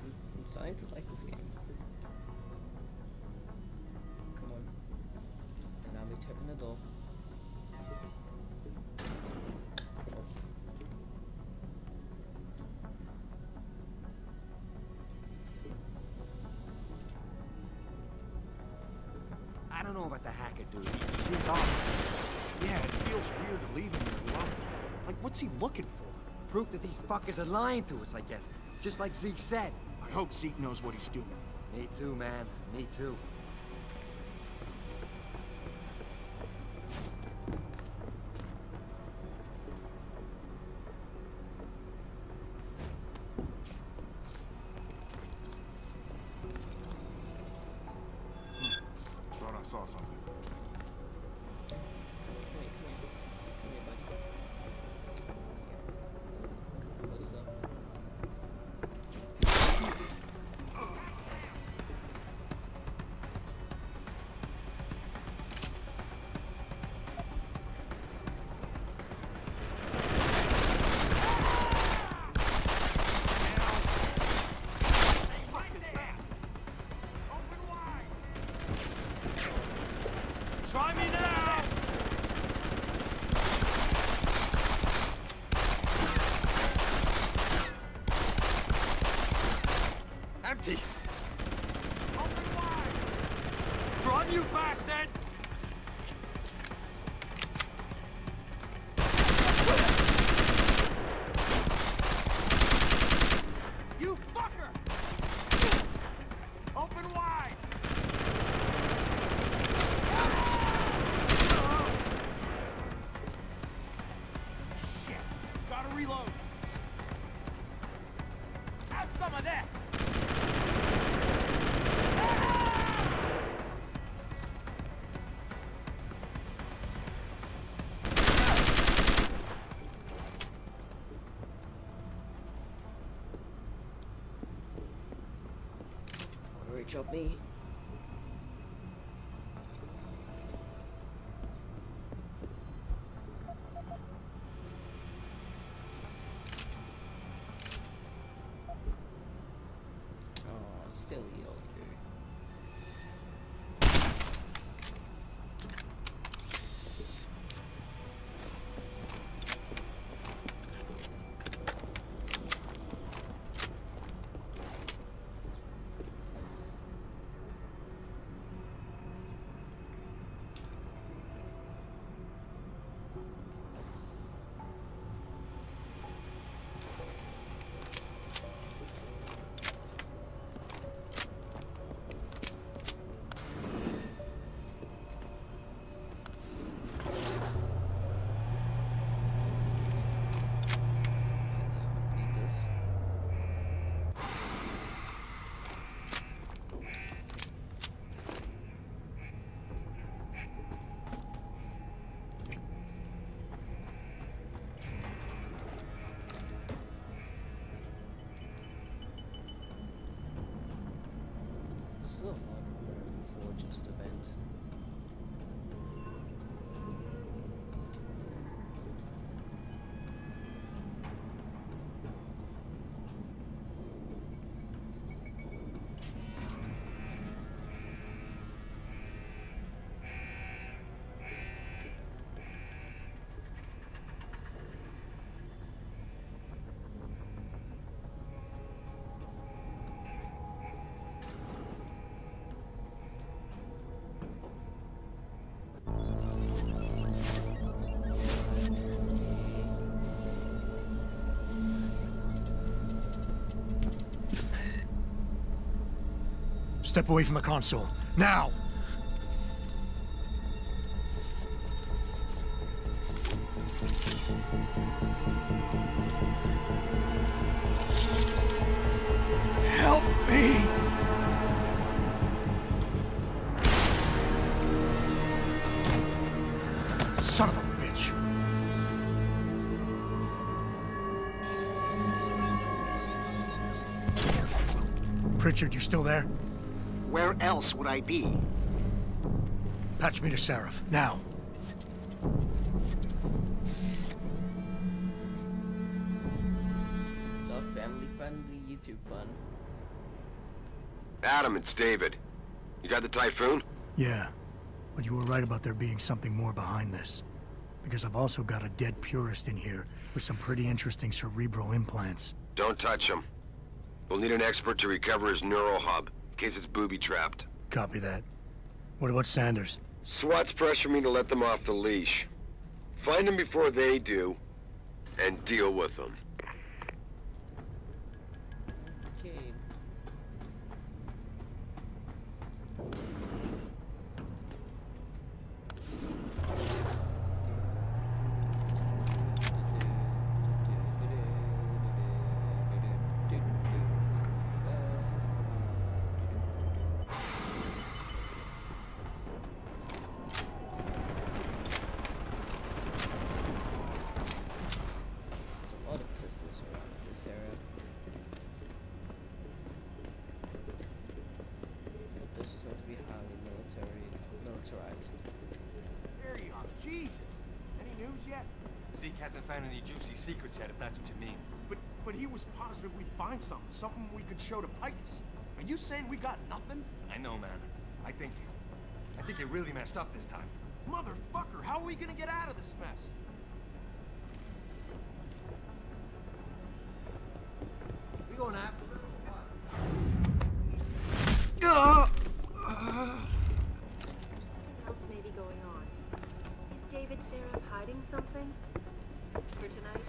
A: I'm starting to like this game. Come on. Now we open the door.
D: I don't know about the hacker, dude. He seems off.
C: Yeah, it feels weird to leave him there alone. Like, what's he looking for?
D: Proof that these fuckers are lying to us, I guess. Just like Zeke said.
C: I hope Zeke knows what he's doing.
D: Me too, man. Me too.
L: saw something.
D: Try me now!
P: Empty!
D: Open wide! Run, you bastard! You fucker! Open wide! Shit! Gotta reload! Have some of this!
A: Great job, me. Oh, silly old dude. Still a lot of room for just events.
G: Step away from the console. Now! Help me! Son of a bitch. Pritchard, you still there?
P: Where else would I be?
G: Patch me to Seraph, now.
A: The family-friendly YouTube fun.
R: Adam, it's David. You got the Typhoon?
G: Yeah, but you were right about there being something more behind this. Because I've also got a dead purist in here with some pretty interesting cerebral implants.
R: Don't touch him. We'll need an expert to recover his neural hub, in case it's booby-trapped.
G: Copy that. What about Sanders?
R: SWAT's pressure me to let them off the leash. Find them before they do, and deal with them.
A: Okay.
D: Zeke hasn't found any juicy secrets yet, if that's what you mean.
C: But he was positive we'd find something we could show to Picus. Are you saying we got nothing?
D: I know, man. I think they really messed up this time.
C: Motherfucker, how are we gonna get out of this mess?
S: We going after her
K: What else may be going on? Is David Seraph hiding something? For tonight?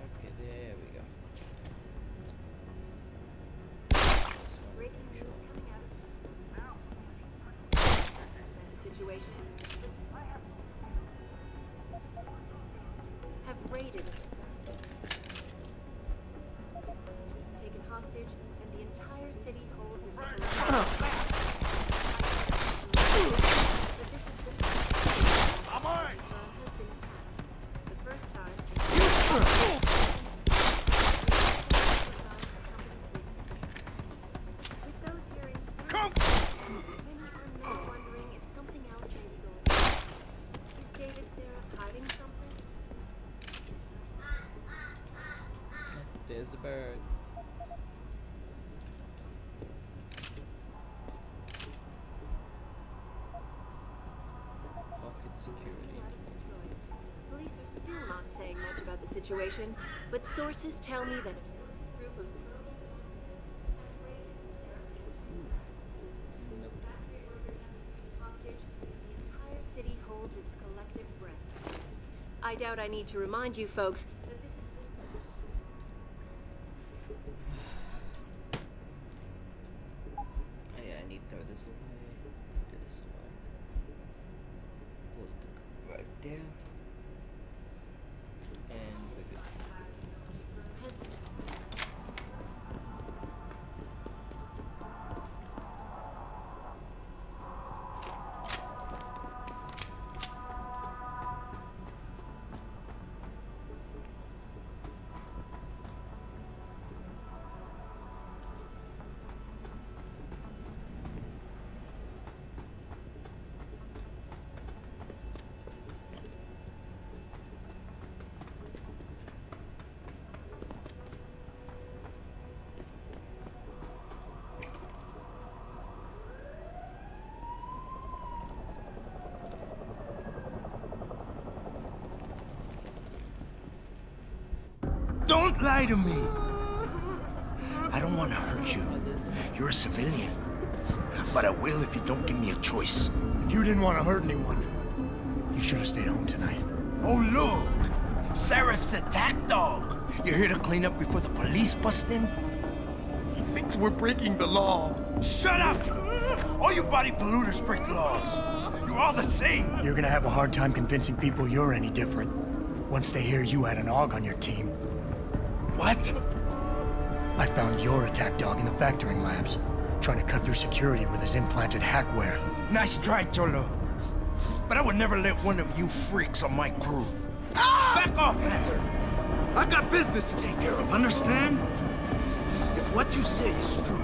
A: Okay, there we go.
K: Breaking news coming out. Situation. Have raided. Taken hostage, and the entire city holds its
C: I'm alright.
K: the first time. With those hearings,
C: come.
K: Many are now wondering if something else may be going on. Is David Seraph hiding something?
A: There's a bird. Pocket security.
K: Police are still not saying much about the situation, but sources tell me that a group of hostage, the entire city holds its collective breath. I doubt I need to remind you folks that this is
A: Oh, yeah, I need to throw this away. This away. Put it right there. And we're good.
Q: Don't lie to me! I don't want to hurt you. You're a civilian. But I will if you don't give me a choice.
G: If you didn't want to hurt anyone, you should have stayed home tonight.
Q: Oh, look! Seraph's attack dog! You're here to clean up before the police bust in? He thinks we're breaking the law. Shut up! All you body polluters break laws. You're all the same.
G: You're gonna have a hard time convincing people you're any different once they hear you had an AUG on your team.
Q: What?
G: I found your attack dog in the factoring labs, trying to cut through security with his implanted hackware.
Q: Nice try, Cholo. But I would never let one of you freaks on my crew. Back off, Hunter! I got business to take care of, understand? If what you say is true,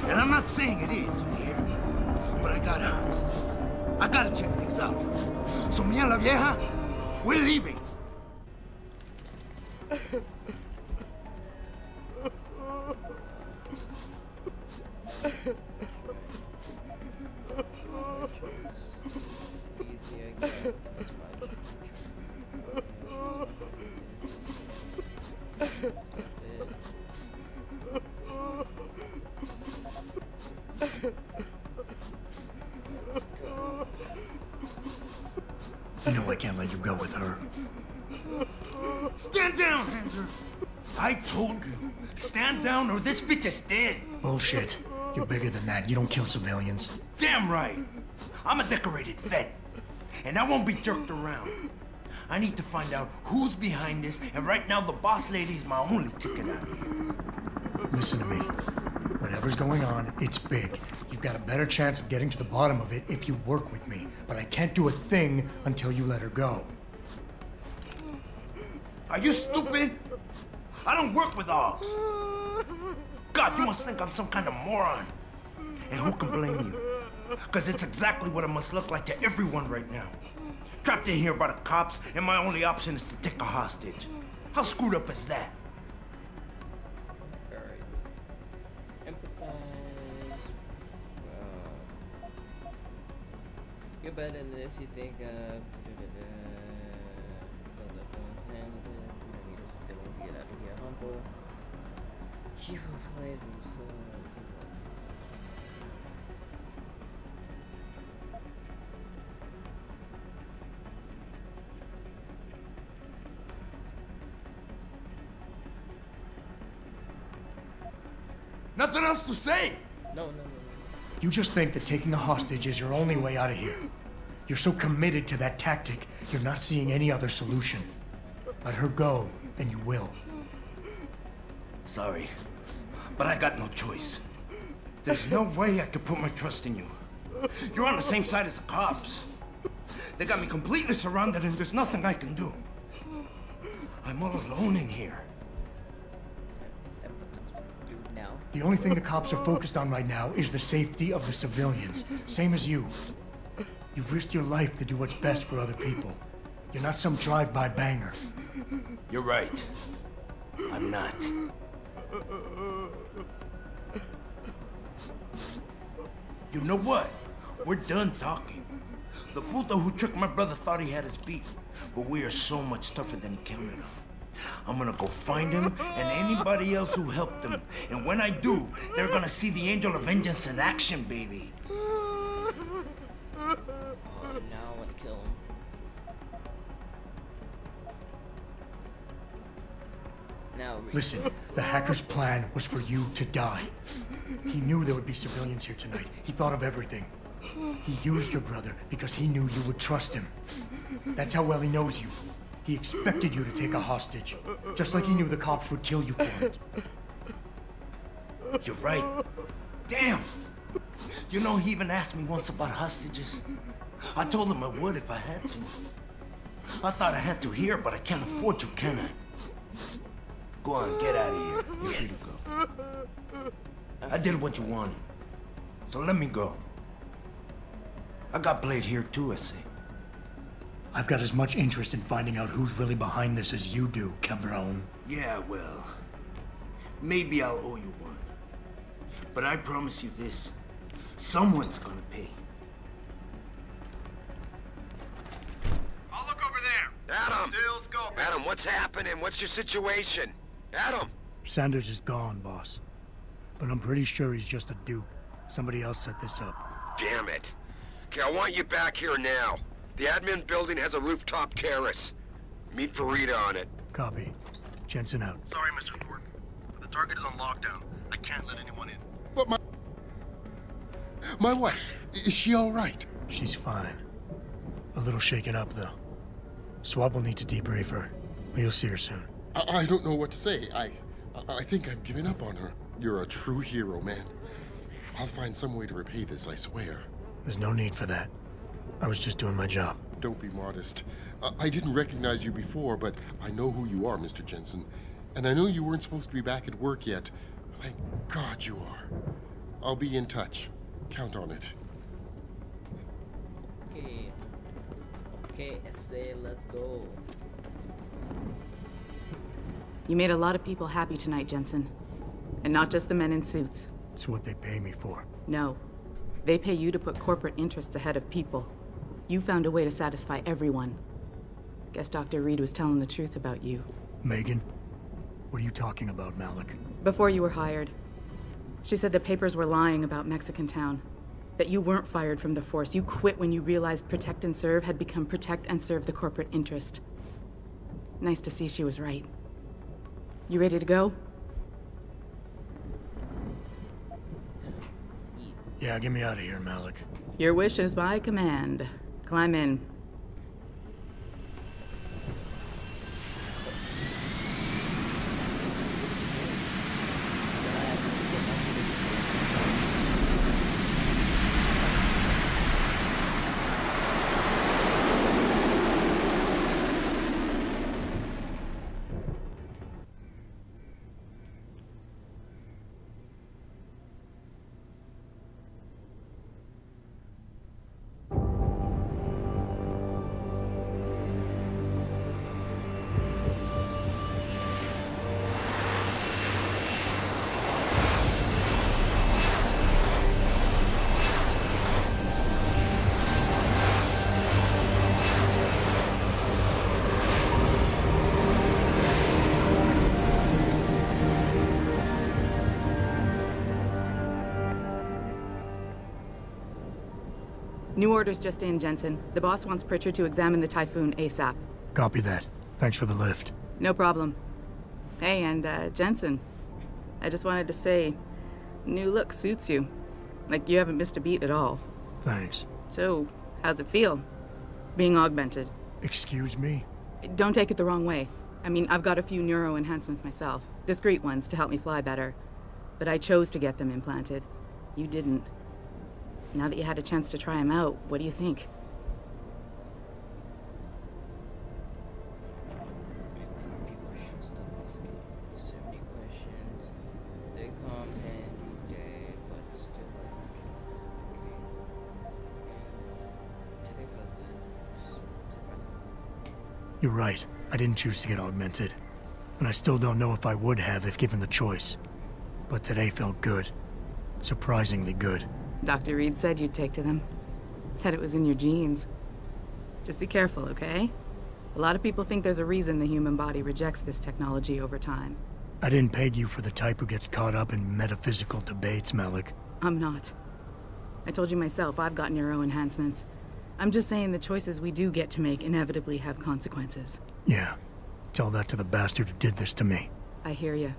Q: and I'm not saying it is here, but I gotta check things out. So, mía la vieja, we're leaving.
G: You know I can't let you go with her.
Q: Stand down, Hanser! I told you, stand down or this bitch is dead.
G: Bullshit. You're bigger than that. You don't kill civilians.
Q: Damn right. I'm a decorated vet, and I won't be jerked around. I need to find out who's behind this, and right now the boss lady's my only ticket out of here.
G: Listen to me. Whatever's going on, it's big. You've got a better chance of getting to the bottom of it if you work with me. But I can't do a thing until you let her go.
Q: Are you stupid? I don't work with AUGs. God, you must think I'm some kind of moron. And who can blame you? Because it's exactly what it must look like to everyone right now. Trapped in here by the cops, and my only option is to take a hostage. How screwed up is that?
A: Very empathize. You're better than this, you think, candidates. You don't need a civilian to get out of here. Humble. You plays
Q: Nothing else to say.
A: No.
G: You just think that taking a hostage is your only way out of here. You're so committed to that tactic, you're not seeing any other solution. Let her go, and you will.
Q: Sorry, but I got no choice. There's no way I could put my trust in you. You're on the same side as the cops. They got me completely surrounded, and there's nothing I can do. I'm all alone in here.
G: The only thing the cops are focused on right now is the safety of the civilians. Same as you. You've risked your life to do what's best for other people. You're not some drive-by banger.
Q: You're right. I'm not. You know what? We're done talking. The puto who tricked my brother thought he had us beat, but we are so much tougher than he counted on. I'm gonna go find him and anybody else who helped him. And when I do, they're gonna see the Angel of Vengeance in action, baby.
A: Oh, now I want to kill him. Now,
G: listen, the hacker's plan was for you to die. He knew there would be civilians here tonight. He thought of everything. He used your brother because he knew you would trust him. That's how well he knows you. He expected you to take a hostage, just like he knew the cops would kill you for it.
Q: You're right. Damn! You know, he even asked me once about hostages. I told him I would if I had to. I thought I had to here, but I can't afford to, can I? Go on, get out of here. You're free to go. I did what you wanted, so let me go. I got played here too, I see.
G: I've got as much interest in finding out who's really behind this as you do, Cabron.
Q: Yeah, well, maybe I'll owe you one. But I promise you this, someone's gonna pay.
R: I'll look over there. Adam! Still scoping. Adam, what's happening? What's your situation? Adam!
G: Sanders is gone, boss. But I'm pretty sure he's just a dupe. Somebody else set this up.
R: Damn it. Okay, I want you back here now. The admin building has a rooftop terrace. Meet Farida on it.
G: Copy. Jensen out.
O: Sorry, Mr. Thornton. The target is on lockdown. I can't let anyone in. But my wife, is she all right?
G: She's fine. A little shaken up, though. Swab will need to debrief her, but you'll see her soon.
O: I don't know what to say. I think I've given up on her. You're a true hero, man. I'll find some way to repay this, I swear.
G: There's no need for that. I was just doing my job.
O: Don't be modest. I didn't recognize you before, but I know who you are, Mr. Jensen. And I know you weren't supposed to be back at work yet. Thank God you are. I'll be in touch. Count on it.
A: Okay. Okay, SA, let's go.
B: You made a lot of people happy tonight, Jensen. And not just the men in suits.
G: It's what they pay me for.
B: No. They pay you to put corporate interests ahead of people. You found a way to satisfy everyone. Guess Dr. Reed was telling the truth about you.
G: Megan? What are you talking about, Malik?
B: Before you were hired. She said the papers were lying about Mexican Town. That you weren't fired from the force. You quit when you realized Protect and Serve had become Protect and Serve the corporate interest. Nice to see she was right. You ready to go?
G: Yeah, get me out of here, Malik.
B: Your wish is my command. Climb in. New orders just in, Jensen. The boss wants Pritchard to examine the Typhoon ASAP.
G: Copy that. Thanks for the lift.
B: No problem. Hey, and Jensen, I just wanted to say, new look suits you. Like you haven't missed a beat at all.
G: Thanks.
B: So, how's it feel? Being augmented?
G: Excuse me?
B: Don't take it the wrong way. I mean, I've got a few neuro enhancements myself. Discreet ones to help me fly better. But I chose to get them implanted. You didn't. Now that you had a chance to try them out, what do you think?
A: People should stop asking so many questions. They come handy day, but still okay. Today felt good. Surprisingly.
G: You're right. I didn't choose to get augmented. And I still don't know if I would have if given the choice. But today felt good. Surprisingly good.
B: Dr. Reed said you'd take to them. Said it was in your genes. Just be careful, okay? A lot of people think there's a reason the human body rejects this technology over time.
G: I didn't peg you for the type who gets caught up in metaphysical debates, Malik.
B: I'm not. I told you myself, I've got neuro enhancements. I'm just saying the choices we do get to make inevitably have consequences.
G: Yeah. Tell that to the bastard who did this to me.
B: I hear you.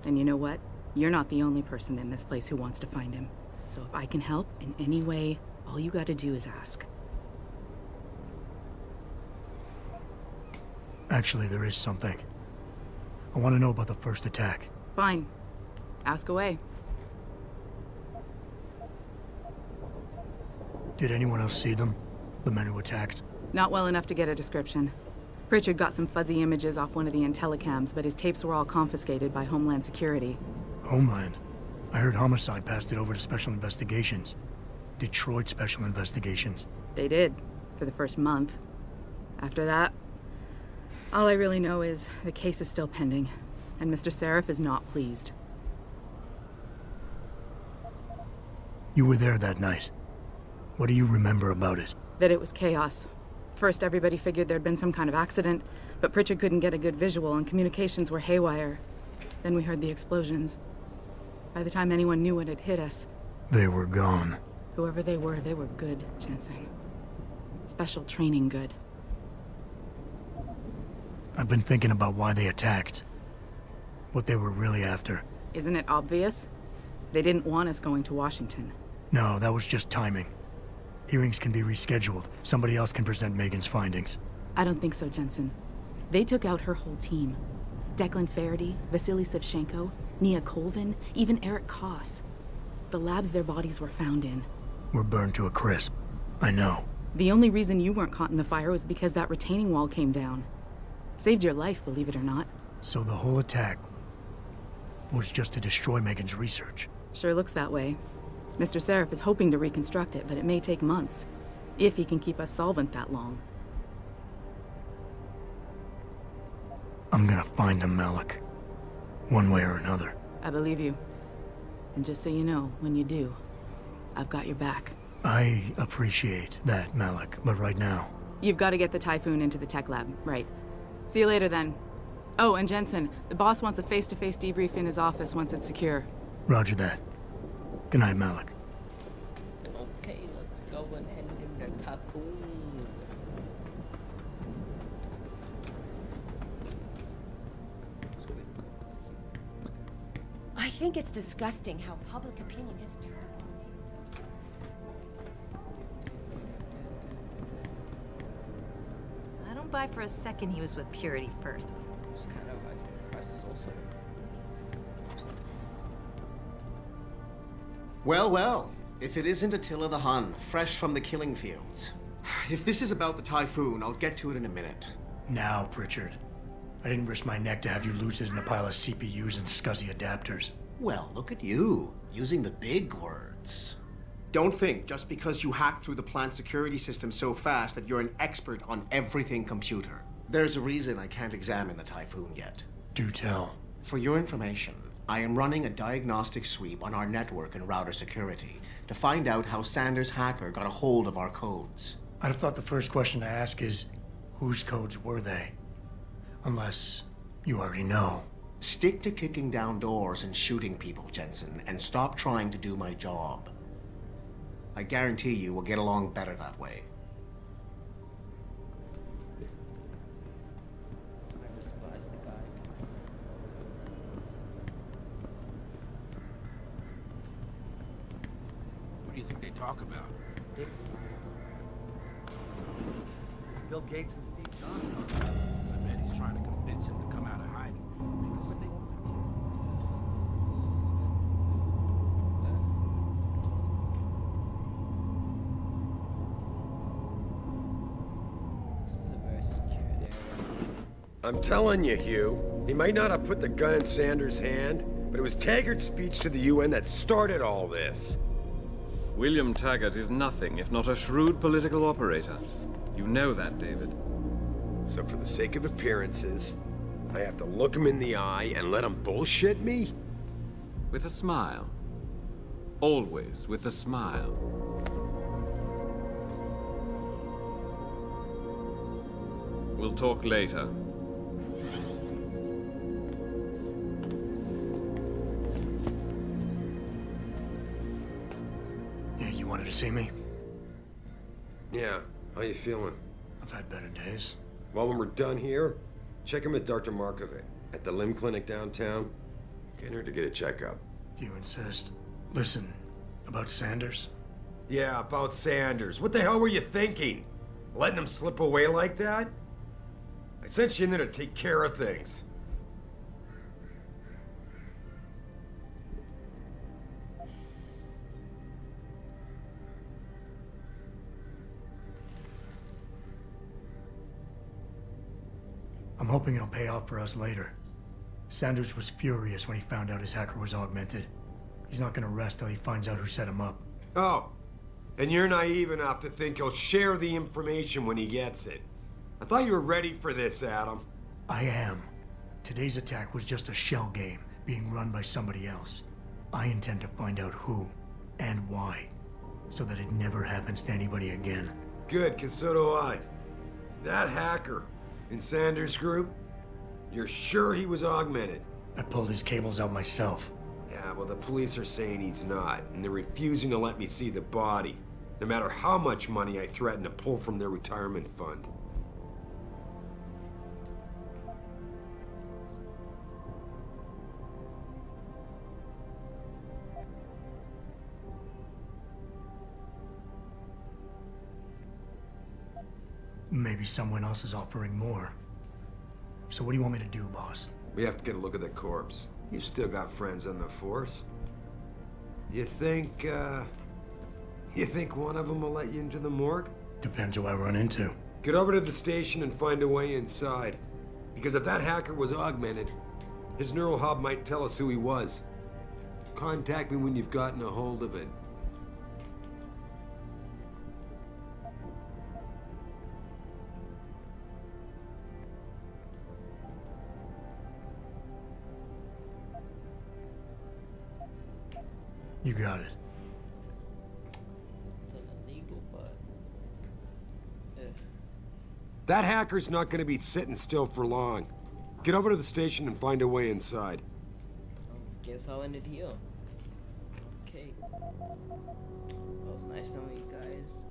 B: And you know what? You're not the only person in this place who wants to find him. So if I can help in any way, all you gotta do is ask.
G: Actually, there is something. I want to know about the first attack.
B: Fine. Ask away.
G: Did anyone else see them? The men who attacked?
B: Not well enough to get a description. Pritchard got some fuzzy images off one of the Intellicams, but his tapes were all confiscated by Homeland Security.
G: Homeland? I heard Homicide passed it over to Special Investigations. Detroit Special Investigations.
B: They did, for the first month. After that, all I really know is the case is still pending, and Mr. Seraph is not pleased.
G: You were there that night. What do you remember about it?
B: That it was chaos. First, everybody figured there'd been some kind of accident, but Pritchard couldn't get a good visual and communications were haywire. Then we heard the explosions. By the time anyone knew what had hit us...
G: They were gone.
B: Whoever they were good, Jensen. Special training good.
G: I've been thinking about why they attacked. What they were really after.
B: Isn't it obvious? They didn't want us going to Washington.
G: No, that was just timing. Hearings can be rescheduled. Somebody else can present Megan's findings.
B: I don't think so, Jensen. They took out her whole team. Declan Faraday, Vasily Savchenko, Nia Colvin, even Eric Koss. The labs their bodies were found in.
G: Were burned to a crisp. I know.
B: The only reason you weren't caught in the fire was because that retaining wall came down. Saved your life, believe it or not.
G: So the whole attack was just to destroy Megan's research?
B: Sure looks that way. Mr. Seraph is hoping to reconstruct it, but it may take months. If he can keep us solvent that long.
G: I'm gonna find him, Malik. One way or another.
B: I believe you. And just so you know, when you do, I've got your back.
G: I appreciate that, Malik, but right now...
B: You've got to get the Typhoon into the tech lab, right. See you later, then. Oh, and Jensen, the boss wants a face-to-face debrief in his office once it's secure.
G: Roger that. Good night, Malik.
A: Okay, let's go and head into the Typhoon.
K: I think it's disgusting how public opinion has turned.
V: I don't buy for a second he was with Purity first.
A: It's kind of reminds me of Prices also.
P: Well, well. If it isn't Attila the Hun, fresh from the killing fields. If this is about the Typhoon, I'll get to it in a minute.
G: Now, Pritchard. I didn't risk my neck to have you lose it in a pile of CPUs and scuzzy adapters.
P: Well, look at you, using the big words. Don't think just because you hacked through the plant security system so fast that you're an expert on everything computer. There's a reason I can't examine the Typhoon yet.
G: Do tell.
P: For your information, I am running a diagnostic sweep on our network and router security to find out how Sanders' hacker got a hold of our codes.
G: I'd have thought the first question to ask is, whose codes were they? Unless you already know.
P: Stick to kicking down doors and shooting people, Jensen, and stop trying to do my job. I guarantee you we'll get along better that way.
U: I despise the guy.
Q: What do you think they talk about? Bill Gates and Steve Jobs. I bet he's trying to convince him to come out of hiding. Because they...
U: This is a very secure area.
R: I'm telling you, Hugh, he might not have put the gun in Sanders' hand, but it was Taggart's speech to the UN that started all this.
E: William Taggart is nothing if not a shrewd political operator. You know that, David.
R: So for the sake of appearances, I have to look him in the eye and let him bullshit me?
E: With a smile. Always with a smile. We'll talk later.
G: Yeah, you wanted to see me?
R: Yeah, how you feeling?
G: I've had better days.
R: Well, when we're done here, check in with Dr. Markovic at the limb clinic downtown. Get her to get a checkup.
G: If you insist. Listen, about Sanders?
R: Yeah, about Sanders. What the hell were you thinking? Letting him slip away like that? I sent you in there to take care of things.
G: I'm hoping it'll pay off for us later. Sanders was furious when he found out his hacker was augmented. He's not gonna rest till he finds out who set him up.
R: Oh, and you're naive enough to think he'll share the information when he gets it. I thought you were ready for this, Adam.
G: I am. Today's attack was just a shell game being run by somebody else. I intend to find out who and why, so that it never happens to anybody again.
R: Good, 'cause so do I. That hacker in Sanders' group, you're sure he was augmented?
G: I pulled his cables out myself.
R: Yeah, well, the police are saying he's not, and they're refusing to let me see the body, no matter how much money I threaten to pull from their retirement fund.
G: Maybe someone else is offering more. So what do you want me to do, boss?
R: We have to get a look at the corpse. You still got friends on the force. You think one of them will let you into the morgue?
G: Depends who I run into.
R: Get over to the station and find a way inside. Because if that hacker was augmented, his neural hub might tell us who he was. Contact me when you've gotten a hold of it.
G: You got it.
U: Illegal, but
R: That hacker's not going to be sitting still for long. Get over to the station and find a way inside.
U: guess I'll end it here. Okay. Well, it was nice knowing you guys.